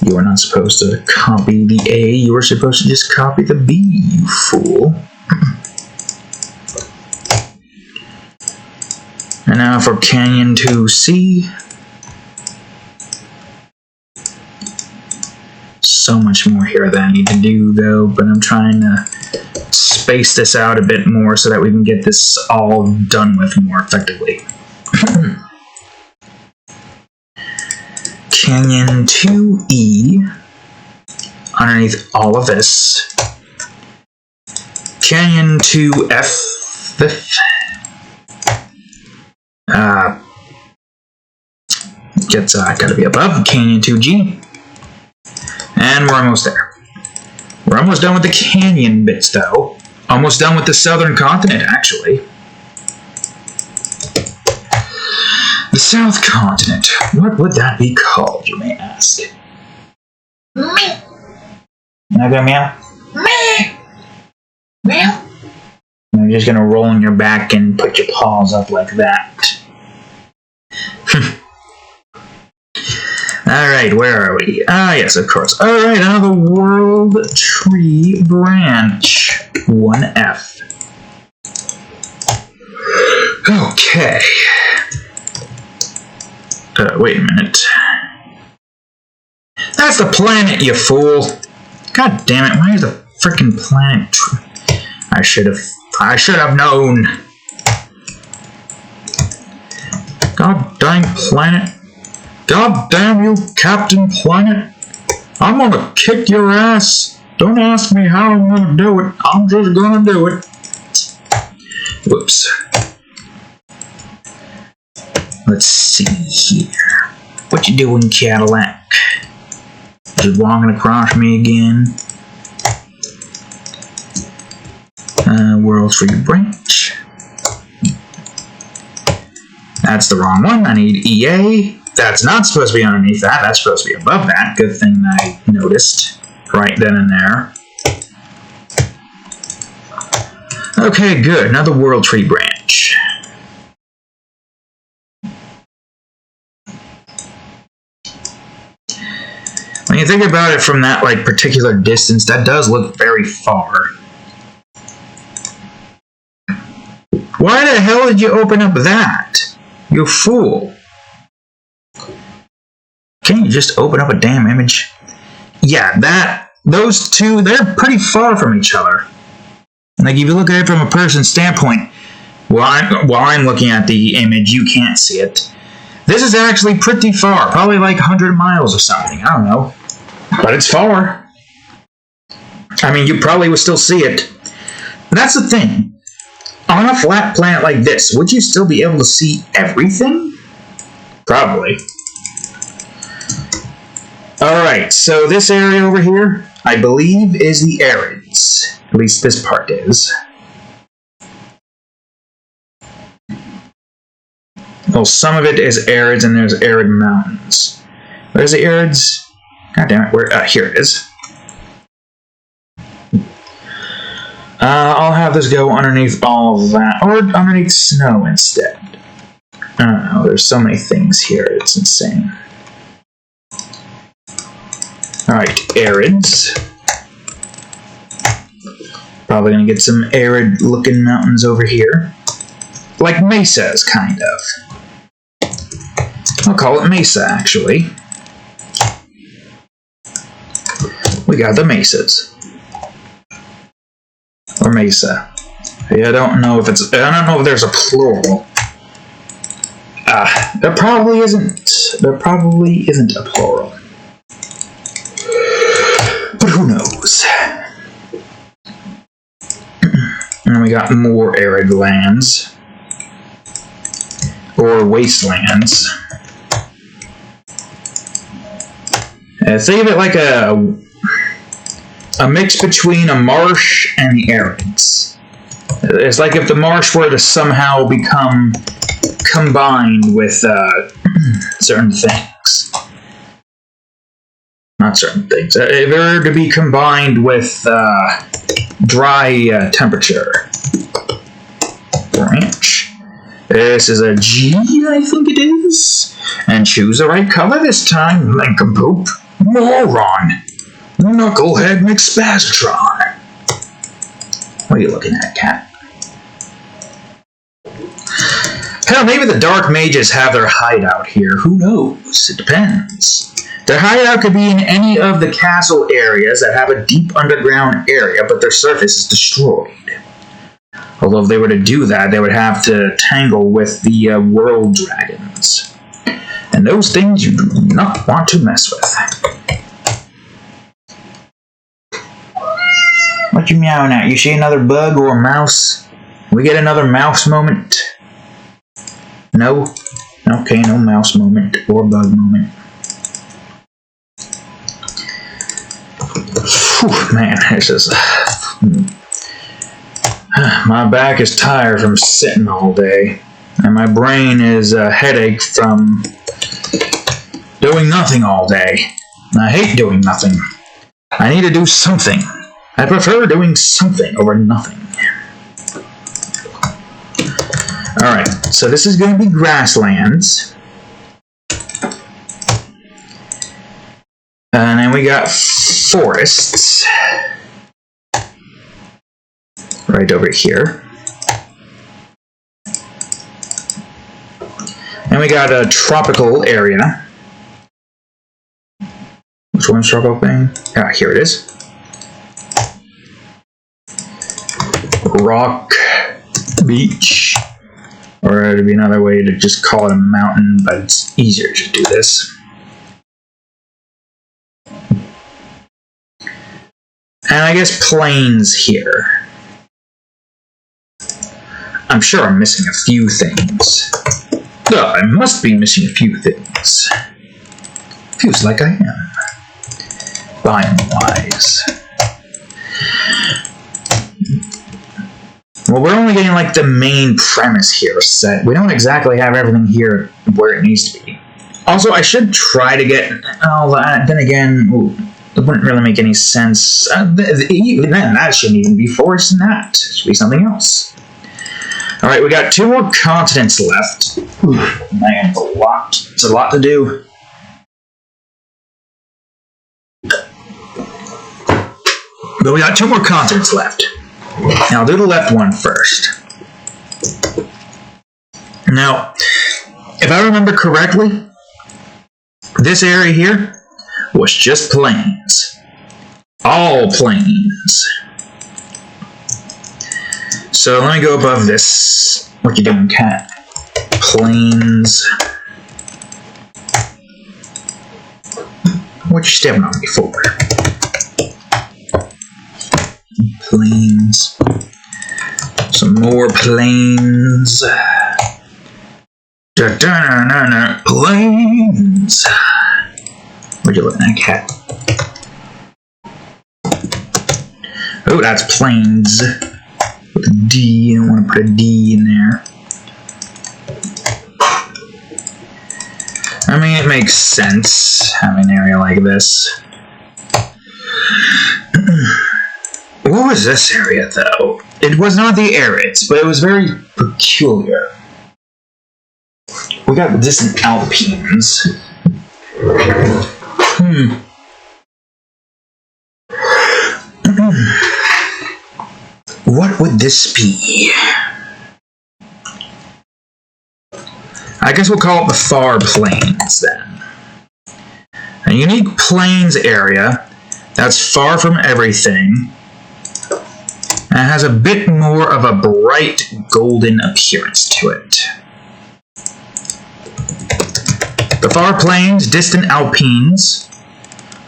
You are not supposed to copy the A. You are supposed to just copy the B, you fool. And now for Canyon 2C. So much more here that I need to do, though, but I'm trying to space this out a bit more so that we can get this all done with more effectively. Canyon 2E, underneath all of this. Canyon 2F, gets gotta be above Canyon 2G. And we're almost there. We're almost done with the canyon bits, though. Almost done with the southern continent, actually. The South Continent. What would that be called, you may ask? Meow. Not gonna meow? Meow. Meow. You're just gonna roll on your back and put your paws up like that. Alright, where are we? Ah, yes, of course. Alright, another World Tree Branch. 1F. Okay. Wait a minute. That's the planet, you fool! God damn it, why is the frickin' planet... I should have known! God dang planet. God damn you, Captain Planet! I'm gonna kick your ass! Don't ask me how I'm gonna do it, I'm just gonna do it! Whoops. Let's see here. What you doing, Cadillac? Just walking across me again? World Tree Branch. That's the wrong one, I need EA. That's not supposed to be underneath that, that's supposed to be above that. Good thing I noticed right then and there. Okay, good. Another World Tree Branch. When you think about it from that particular distance, that does look very far. Why the hell did you open up that? You fool. Can't you just open up a damn image? Yeah, those two, they're pretty far from each other. Like, if you look at it from a person's standpoint, while I'm looking at the image, you can't see it. This is actually pretty far, probably like 100 miles or something, I don't know. But it's far. I mean, you probably would still see it. That's the thing. On a flat planet like this, would you still be able to see everything? Probably. Alright, so this area over here, I believe, is the Arids. At least this part is. Well, some of it is Arids, and there's arid mountains. Where's the Arids? God damn it, where? Here it is. I'll have this go underneath all of that, or underneath snow instead. I don't know, there's so many things here, it's insane. Alright, Arids. Probably gonna get some arid-looking mountains over here. Like mesas, kind of. I'll call it mesa, actually. We got the mesas. Or mesa. Yeah, I don't know if there's a plural. There probably isn't. There probably isn't a plural. But who knows? And we got more arid lands. Or wastelands. Think of it like a mix between a marsh and the Arids. It's like if the marsh were to somehow become combined with certain things. Not certain things. If it were to be combined with dry temperature. Branch. This is a G, I think it is. And choose the right color this time, Nincompoop. Moron. Knucklehead McSpazatron. What are you looking at, cat? Hell, maybe the Dark Mages have their hideout here. Who knows? It depends. Their hideout could be in any of the castle areas that have a deep underground area, but their surface is destroyed. Although if they were to do that, they would have to tangle with the world dragons. And those things you do not want to mess with. What you meowing at? You see another bug or a mouse? We get another mouse moment? No? Okay, no mouse moment or bug moment. Whew, man, this is... my back is tired from sitting all day. And my brain is a headache from doing nothing all day. And I hate doing nothing. I need to do something. I prefer doing something over nothing. Alright, so this is going to be grasslands. And then we got forests. Right over here. And we got a tropical area. Which one's tropical thing? Ah, here it is. Rock beach. Or it'd be another way to just call it a mountain, but it's easier to do this. And I guess plains here. I'm sure I'm missing a few things. Oh, I must be missing a few things. Feels like I am. Biome-wise. Well, we're only getting like the main premise here set. We don't exactly have everything here where it needs to be. Also, I should try to get all that. Then again, it wouldn't really make any sense. Even then, that shouldn't even be forest in that. It should be something else. Alright, we got 2 more continents left. Ooh, man, it's a lot. It's a lot to do. But we got 2 more continents left. Now, I'll do the left one first. Now, if I remember correctly, this area here was just plains. All plains. So let me go above this. What you doing, cat? Plains. What you stepping on me for? Plains. Some more plains. Da-da-na-na-na. Plains. What you looking at, cat? Oh, that's plains. With a D. You don't want to put a D in there. I mean, it makes sense having an area like this. What was this area, though? It was not the Arids, but it was very peculiar. We got the distant Alpines. What would this be? I guess we'll call it the Far Plains, then. A unique plains area that's far from everything. And it has a bit more of a bright golden appearance to it. The Far Plains, distant Alpines.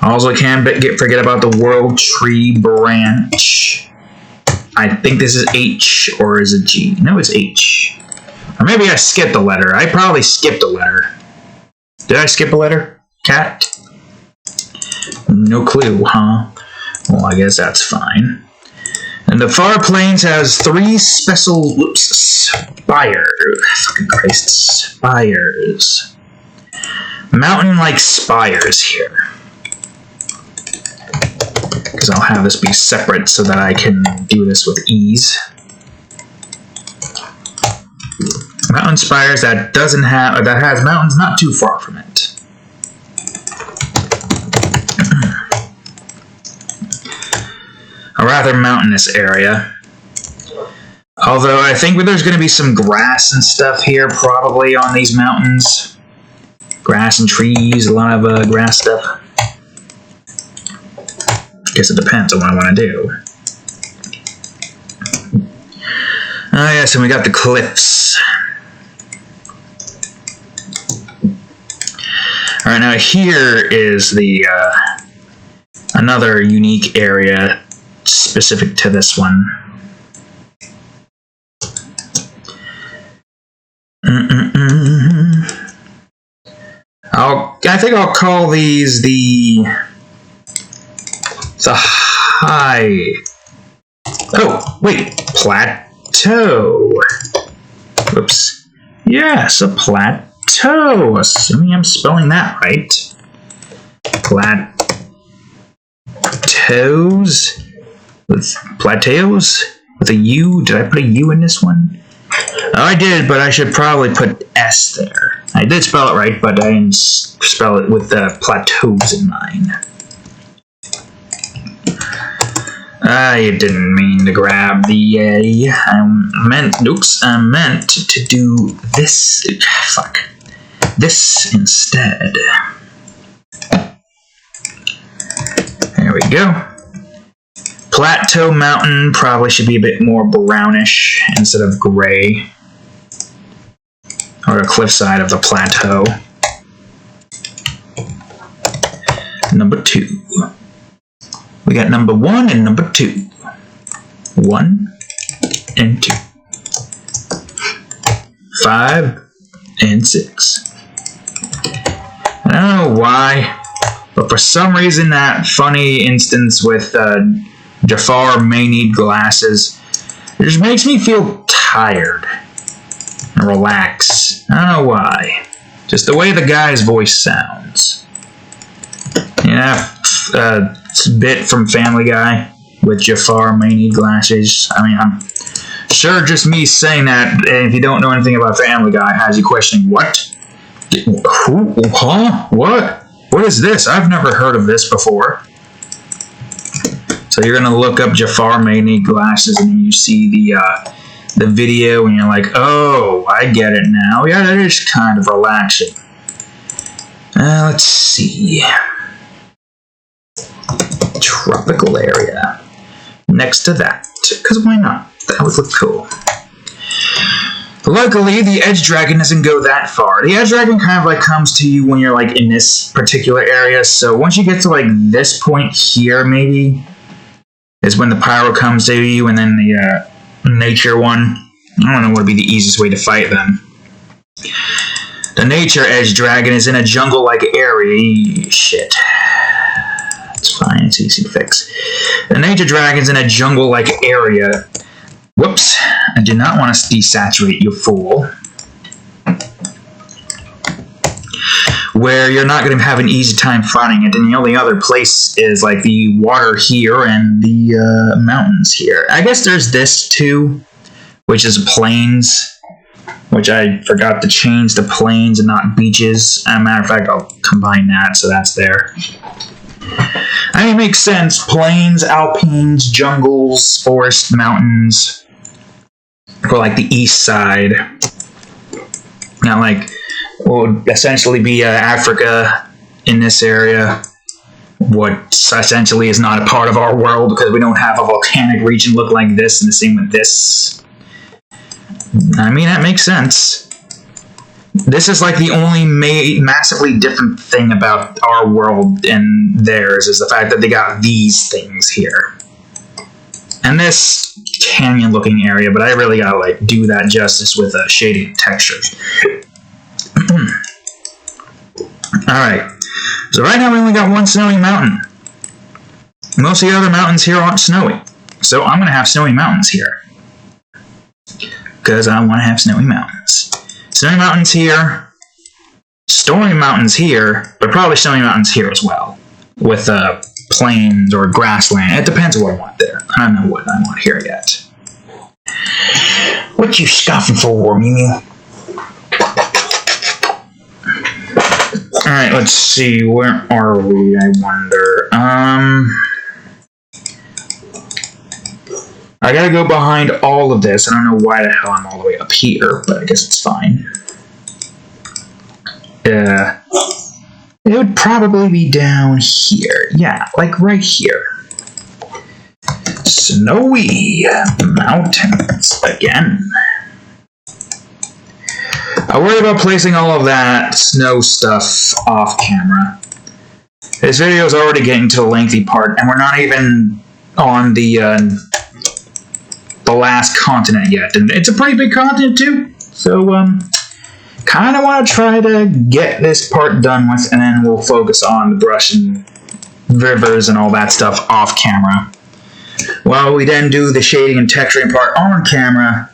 Also can't forget about the World Tree Branch. I think this is H, or is it G? No, it's H. Or maybe I skipped a letter. I probably skipped a letter. Did I skip a letter? Cat? No clue, huh? Well, I guess that's fine. And the Far Plains has 3 special spires. Fucking Christ, spires. Mountain-like spires here. Because I'll have this be separate so that I can do this with ease. Mountain spires that has mountains not too far from it. A rather mountainous area. Although I think there's going to be some grass and stuff here probably on these mountains. Grass and trees, a lot of grass stuff. I guess it depends on what I want to do. Oh yes, and we got the cliffs. Alright, now here is the another unique area specific to this one. I think I'll call these the high. Oh, wait, plateau. Whoops. Yes, a plateau. Assuming I'm spelling that right. Plateaus with a U. Did I put a U in this one? Oh, I did, but I should probably put S there. I did spell it right, but I didn't spell it with the plateaus in mind. I didn't mean to grab the A. I meant to do this. Fuck. This instead. There we go. Plateau Mountain probably should be a bit more brownish instead of gray. Or the cliffside of the plateau. Number 2. We got number 1 and number 2. 1 and 2. 5 and 6. I don't know why, but for some reason that funny instance with Jafar may need glasses, it just makes me feel tired and relax. I don't know why. Just the way the guy's voice sounds. Yeah, bit from Family Guy with Jafar may need glasses. I mean, I'm sure just me saying that, and if you don't know anything about Family Guy, has you questioning, what? Who? Huh? What? What is this? I've never heard of this before. So you're gonna look up Jafar may need glasses, and then you see the video, and you're like, oh, I get it now. Yeah, that is kind of relaxing. Let's see. Tropical area. Next to that. Because why not? That would look cool. Luckily, the Edge Dragon doesn't go that far. The Edge Dragon kind of like comes to you when you're like in this particular area. So once you get to like this point here, maybe, is when the Pyro comes to you, and then the Nature one. I don't know what would be the easiest way to fight them. The Nature Edge Dragon is in a jungle-like area. Shit. It's fine, it's easy to fix. The Nature Dragon's in a jungle-like area. Whoops, I did not want to desaturate, you fool. Where you're not going to have an easy time fighting it, and the only other place is like the water here and the mountains here. I guess there's this too, which is plains, which I forgot to change the plains and not beaches. As a matter of fact, I'll combine that, so that's there. I mean, it makes sense. Plains, alpines, jungles, forest, mountains. For like the east side. Not like what would essentially be Africa in this area. What essentially is not a part of our world because we don't have a volcanic region look like this, and the same with this. I mean, that makes sense. This is like the only massively different thing about our world and theirs is the fact that they got these things here. And this canyon-looking area, but I really gotta like do that justice with shading and textures. Alright, so right now we only got one snowy mountain. Most of the other mountains here aren't snowy. So I'm gonna have snowy mountains here. Because I want to have snowy mountains. Snowy mountains here, stormy mountains here, but probably snowy mountains here as well. With plains or grassland. It depends on what I want there. I don't know what I want here yet. What you scoffing for, Mew Mew? Alright, let's see. Where are we, I wonder? I gotta go behind all of this. I don't know why the hell I'm all the way up here, but I guess it's fine. It would probably be down here. Yeah, like right here. Snowy mountains again. I worry about placing all of that snow stuff off camera. This video is already getting to the lengthy part, and we're not even on the last continent yet. And it's a pretty big continent too, so kind of want to try to get this part done with, and then we'll focus on the brush and rivers and all that stuff off camera. While we then do the shading and texturing part on camera,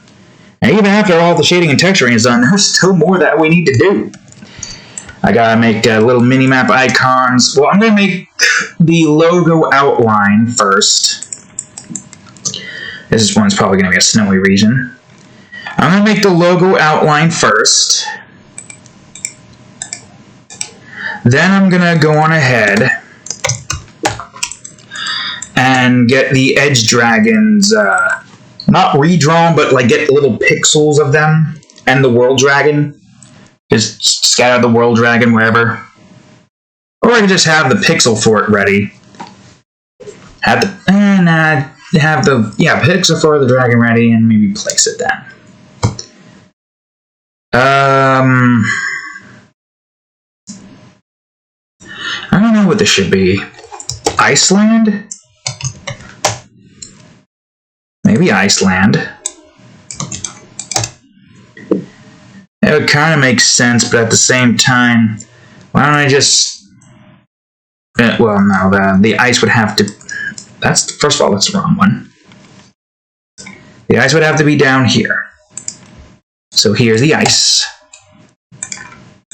and even after all the shading and texturing is done, there's still more that we need to do. I gotta make little mini-map icons. Well, I'm gonna make the logo outline first. This one's probably gonna be a snowy region. I'm gonna make the logo outline first. Then I'm gonna go on ahead and get the edge dragons, not redrawn, but like get little pixels of them, and the world dragon. Just scatter the world dragon wherever. Or I can just have the pixel for it ready. Have the pixel for the dragon ready, and maybe place it then. I don't know what this should be. Iceland? Maybe Iceland. It would kind of make sense, but at the same time, why don't I just... well, no, the ice would have to... First of all, that's the wrong one. The ice would have to be down here. So here's the ice.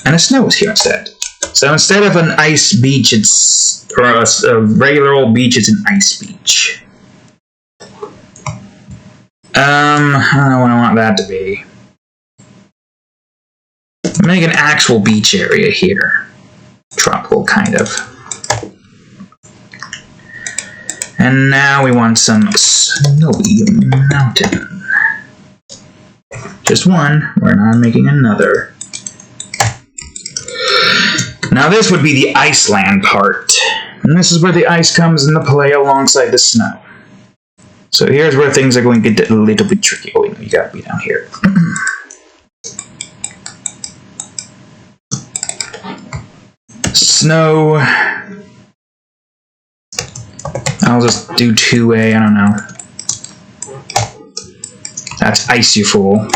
And the snow is here instead. So instead of an ice beach, or a regular old beach, it's an ice beach. I don't know what I want that to be. Make an actual beach area here. Tropical, kind of. And now we want some snowy mountain. Just one. We're not making another. Now this would be the Iceland part. And this is where the ice comes into play alongside the snow. So here's where things are going to get a little bit tricky. Oh, you gotta be down here. Snow. I'll just do 2A, I don't know. That's ice, you fool.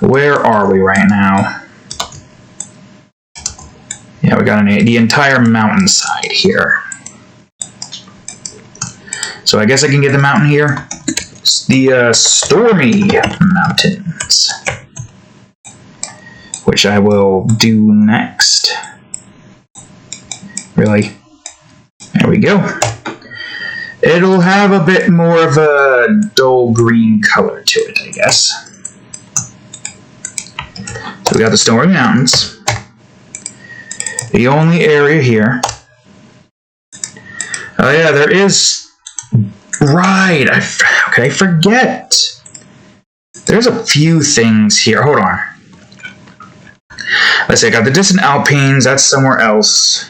Where are we right now? Yeah, we got the entire mountainside here. So I guess I can get the mountain here. It's the Stormy Mountains, which I will do next. Really? There we go. It'll have a bit more of a dull green color to it, I guess. So we got the Stormy Mountains. The only area here. Oh yeah, there is... Right, how could I forget? There's a few things here. Hold on. Let's see, I got the distant Alpines. That's somewhere else.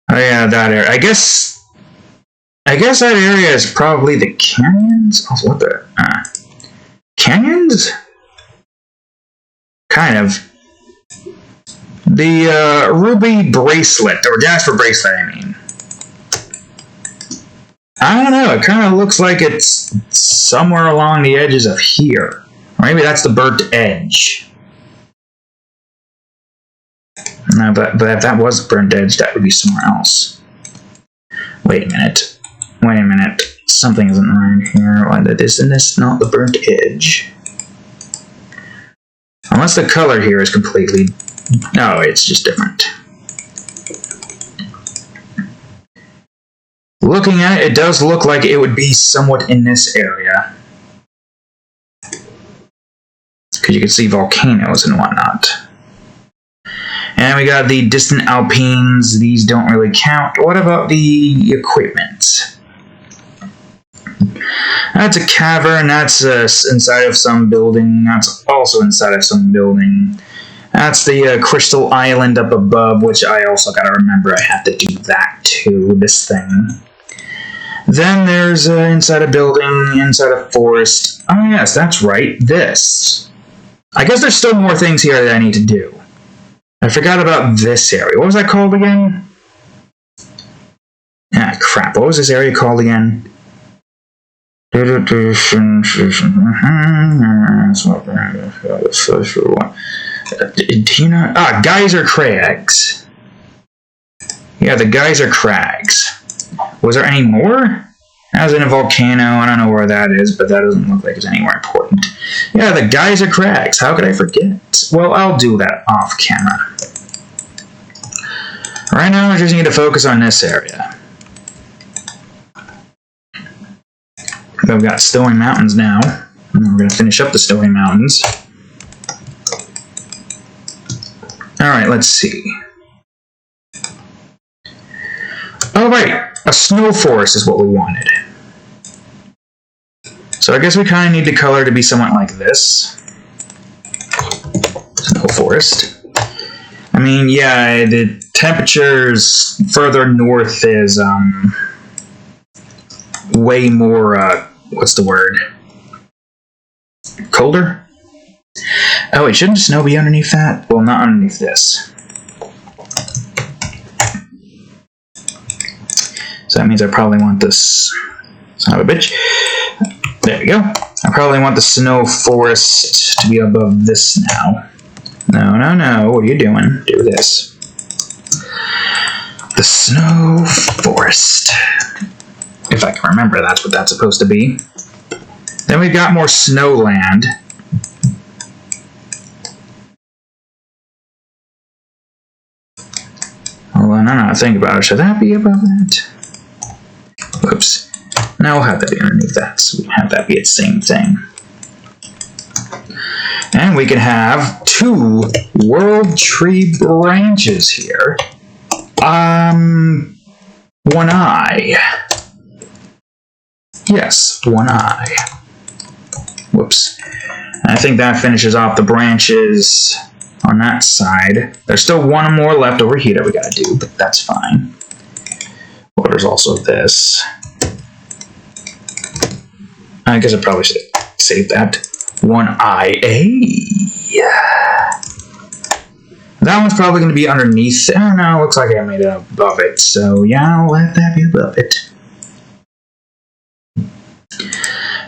Oh yeah, that area. I guess that area is probably the canyons. Oh, what the? Canyons? Kind of. The ruby bracelet, or jasper bracelet, I mean. I don't know, it kind of looks like it's somewhere along the edges of here. Or maybe that's the burnt edge. No, but if that was the burnt edge, that would be somewhere else. Wait a minute. Wait a minute. Something isn't right here. Isn't this not the burnt edge? Unless the color here is completely... No, it's just different. Looking at it, it does look like it would be somewhat in this area. Because you can see volcanoes and whatnot. And we got the distant Alpines. These don't really count. What about the equipment? That's a cavern. That's inside of some building. That's also inside of some building. That's the crystal island up above, which I also gotta remember I have to do that too, this thing. Then there's inside a building, inside a forest. Oh yes, that's right, this. I guess there's still more things here that I need to do. I forgot about this area. What was that called again? Ah, crap. What was this area called again? Geyser Crags. Yeah, the Geyser Crags. Was there any more? That was in a volcano. I don't know where that is, but that doesn't look like it's anywhere important. Yeah, the Geyser Crags. How could I forget? Well, I'll do that off camera. Right now, I just need to focus on this area. We've got Snowy Mountains now. And we're going to finish up the Snowy Mountains. Alright, let's see. Oh, right. A snow forest is what we wanted. So I guess we kind of need the color to be somewhat like this. Snow forest. I mean, yeah, the temperatures further north is, way more, what's the word? Colder? Oh, wait, shouldn't snow be underneath that? Well, not underneath this. So that means I probably want this son of a bitch. There we go. I probably want the snow forest to be above this now. No, no, no. What are you doing? Do this. The snow forest. If I can remember, that's what that's supposed to be. Then we've got more snowland. Hold on, I don't know how to think about it. Should that be above that? Whoops. Now we'll have that be underneath that, so we can have that be its same thing. And we can have 2 world tree branches here. 1 eye. Yes, 1 eye. Whoops. And I think that finishes off the branches on that side. There's still 1 more left over here that we gotta do, but that's fine. Well, there's also this. I guess I probably should save that. 1 eye. That one's probably going to be underneath. I don't know. Looks like I made it above it. So yeah, I'll let that be above it.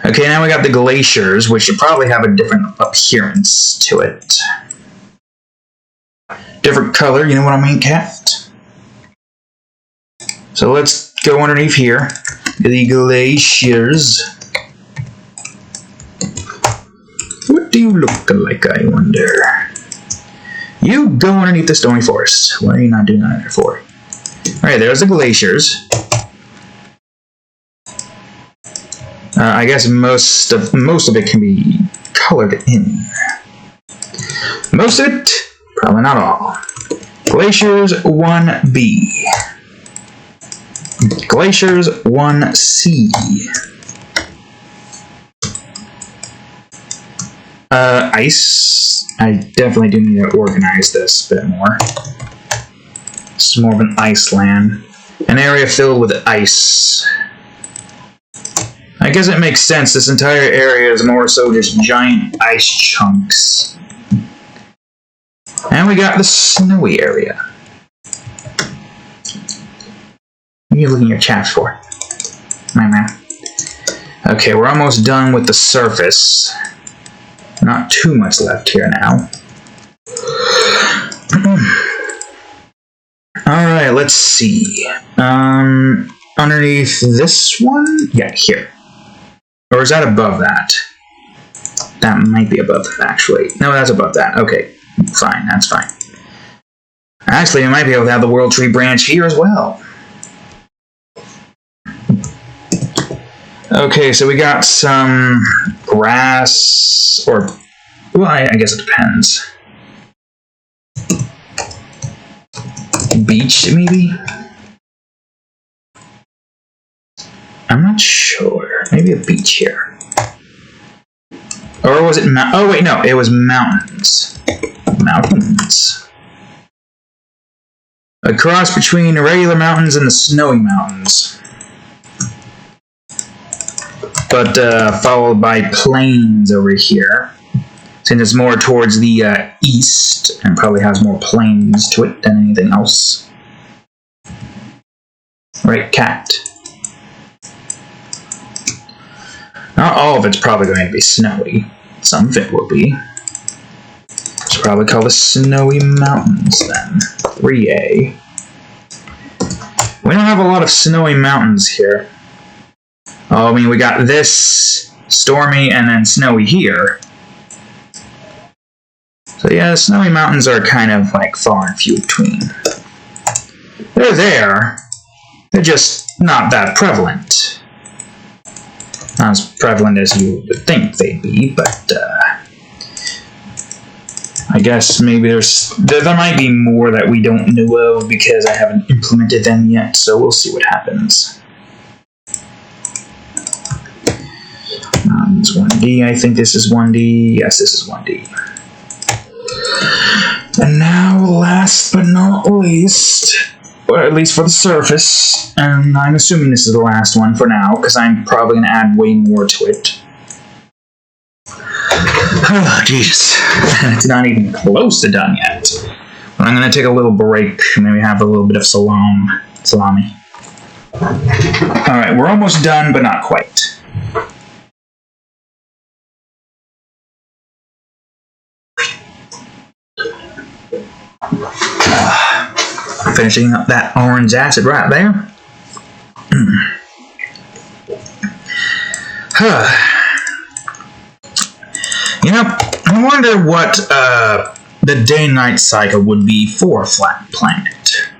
Okay, now we got the glaciers, which should probably have a different appearance to it. Different color, you know what I mean, cat? So let's go underneath here. The glaciers. What do you look like, I wonder? You go underneath the stony forest. What are you not doing under there for? Alright, there's the glaciers. I guess most of it can be colored in. Most of it? Probably not all. Glaciers 1B. Glaciers 1C. Ice. I definitely do need to organize this a bit more. It's more of an ice land. An area filled with ice. I guess it makes sense. This entire area is more so just giant ice chunks. And we got the snowy area. What are you looking at your chats for? My man. Okay, we're almost done with the surface. Not too much left here now. Alright, let's see. Underneath this one? Yeah, here. Or is that above that? That might be above that, actually. No, that's above that. Okay, fine, that's fine. Actually, I might be able to have the World Tree branch here as well. Okay, so we got some grass, or, well, I guess it depends. beach, maybe? I'm not sure. Maybe a beach here. Or was it oh wait, no, it was mountains. Mountains. A cross between the regular mountains and the snowy mountains. But followed by plains over here. Since it's more towards the east and probably has more plains to it than anything else. Right, cat. Not all of it's probably going to be snowy. Some of it will be. Should probably call this Snowy Mountains then. 3A. We don't have a lot of snowy mountains here. Oh, I mean, we got this stormy and then snowy here. So yeah, the snowy mountains are kind of like far and few between. They're there. They're just not that prevalent. Not as prevalent as you would think they'd be, but I guess maybe there might be more that we don't know of because I haven't implemented them yet, so we'll see what happens. It's 1D, I think this is 1D. Yes, this is 1D. And now, last but not least, or at least for the surface, and I'm assuming this is the last one for now, because I'm probably going to add way more to it. Oh, jeez. It's not even close to done yet. But I'm going to take a little break, maybe have a little bit of salami. Alright, we're almost done, but not quite. Finishing up that orange acid right there. You know, I wonder what the day-night cycle would be for a flat planet.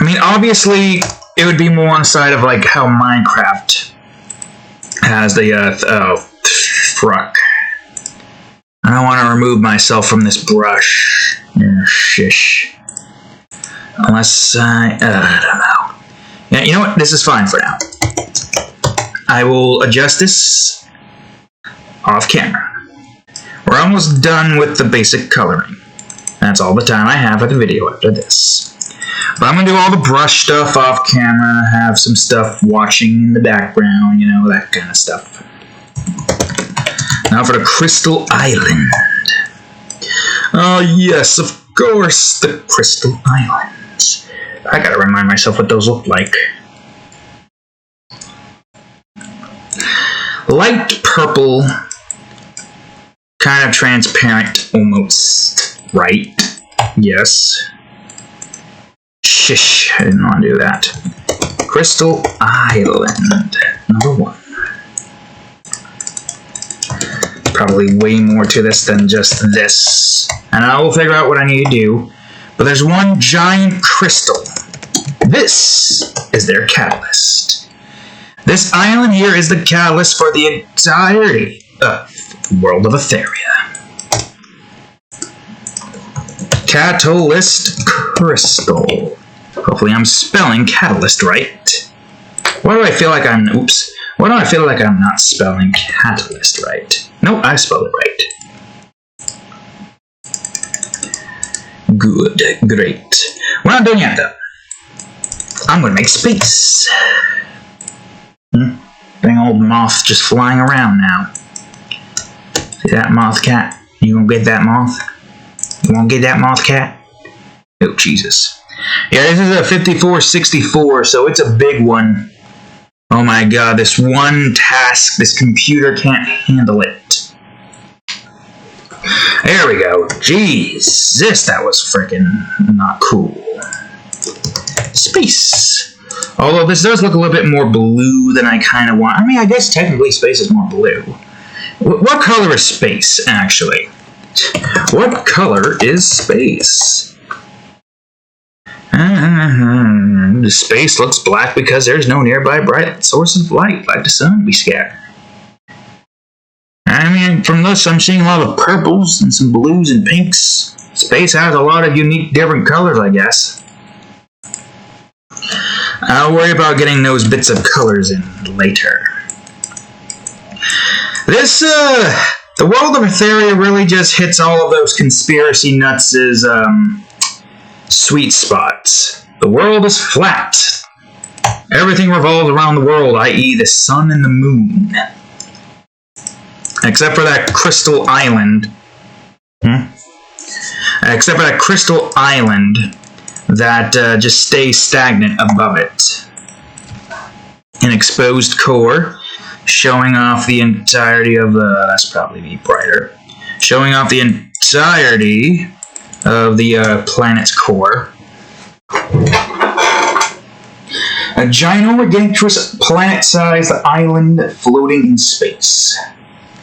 I mean, obviously, it would be more on the side of like how Minecraft has the oh, fuck. I don't want to remove myself from this brush. Shish. Unless I don't know. Yeah, you know what? This is fine for now. I will adjust this off camera. We're almost done with the basic coloring. That's all the time I have for the video after this. But I'm going to do all the brush stuff off camera, have some stuff watching in the background, you know, that kind of stuff. Now for the Crystal Island. Oh yes, of course, the Crystal Islands. I gotta remind myself what those look like. Light purple, kind of transparent almost, right? Yes. Shish, I didn't want to do that. Crystal Island, number 1. Probably way more to this than just this. And I will figure out what I need to do. But there's one giant crystal. This is their catalyst. This island here is the catalyst for the entirety of World of Aetheria. Catalyst crystal. Hopefully I'm spelling catalyst right. Why do I feel like I'm... Oops. Why do I feel like I'm not spelling catalyst right? Nope, I spelled it right. Good, great. We're not done yet, though. I'm gonna make space. Dang old moth just flying around now. See that moth cat? You gonna get that moth? You wanna get that moth cat? Oh, Jesus. Yeah, this is a 5464, so it's a big one. Oh my god, this one task, this computer can't handle it. There we go. Jesus, that was freaking not cool. Space. Although this does look a little bit more blue than I kind of want. I mean, I guess technically space is more blue. What color is space, actually? What color is space? The space looks black because there's no nearby bright sources of light, like the sun, to be scattered. I mean, from this, I'm seeing a lot of purples and some blues and pinks. Space has a lot of unique different colors, I guess. I'll worry about getting those bits of colors in later. This, the World of Aetheria really just hits all of those conspiracy nuts' sweet spots. The world is flat. Everything revolves around the world, i.e. the sun and the moon. Except for that crystal island. Except for that crystal island that just stays stagnant above it. An exposed core, showing off the entirety of the... That's probably be brighter. Showing off the entirety of the planet's core. A ginormous planet-sized island floating in space,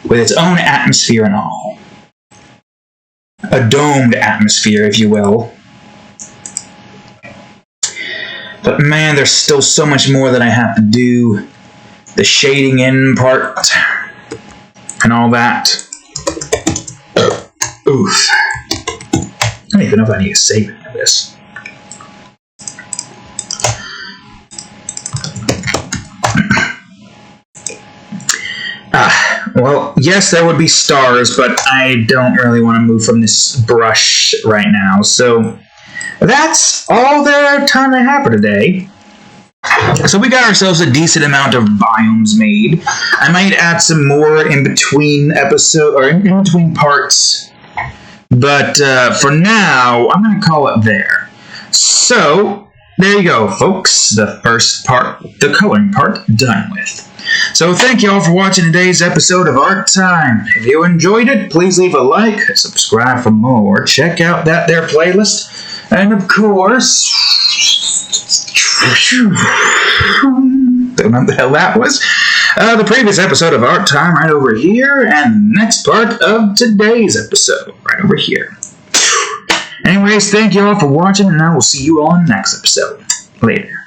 with its own atmosphere and all. A domed atmosphere, if you will. But man, there's still so much more that I have to do. The shading in part, and all that. Oof. I don't even know if I need to save any of this. Well, yes, there would be stars, but I don't really want to move from this brush right now. So that's all the time I have for today. So we got ourselves a decent amount of biomes made. I might add some more in between episodes, or in between parts. But for now, I'm going to call it there. So there you go, folks. The first part, the coloring part, done with. So thank you all for watching today's episode of Art Time. If you enjoyed it, please leave a like, subscribe for more, check out that there playlist, and of course, don't know what the hell that was, the previous episode of Art Time right over here, and the next part of today's episode right over here. Anyways, thank you all for watching, and I will see you all in the next episode. Later.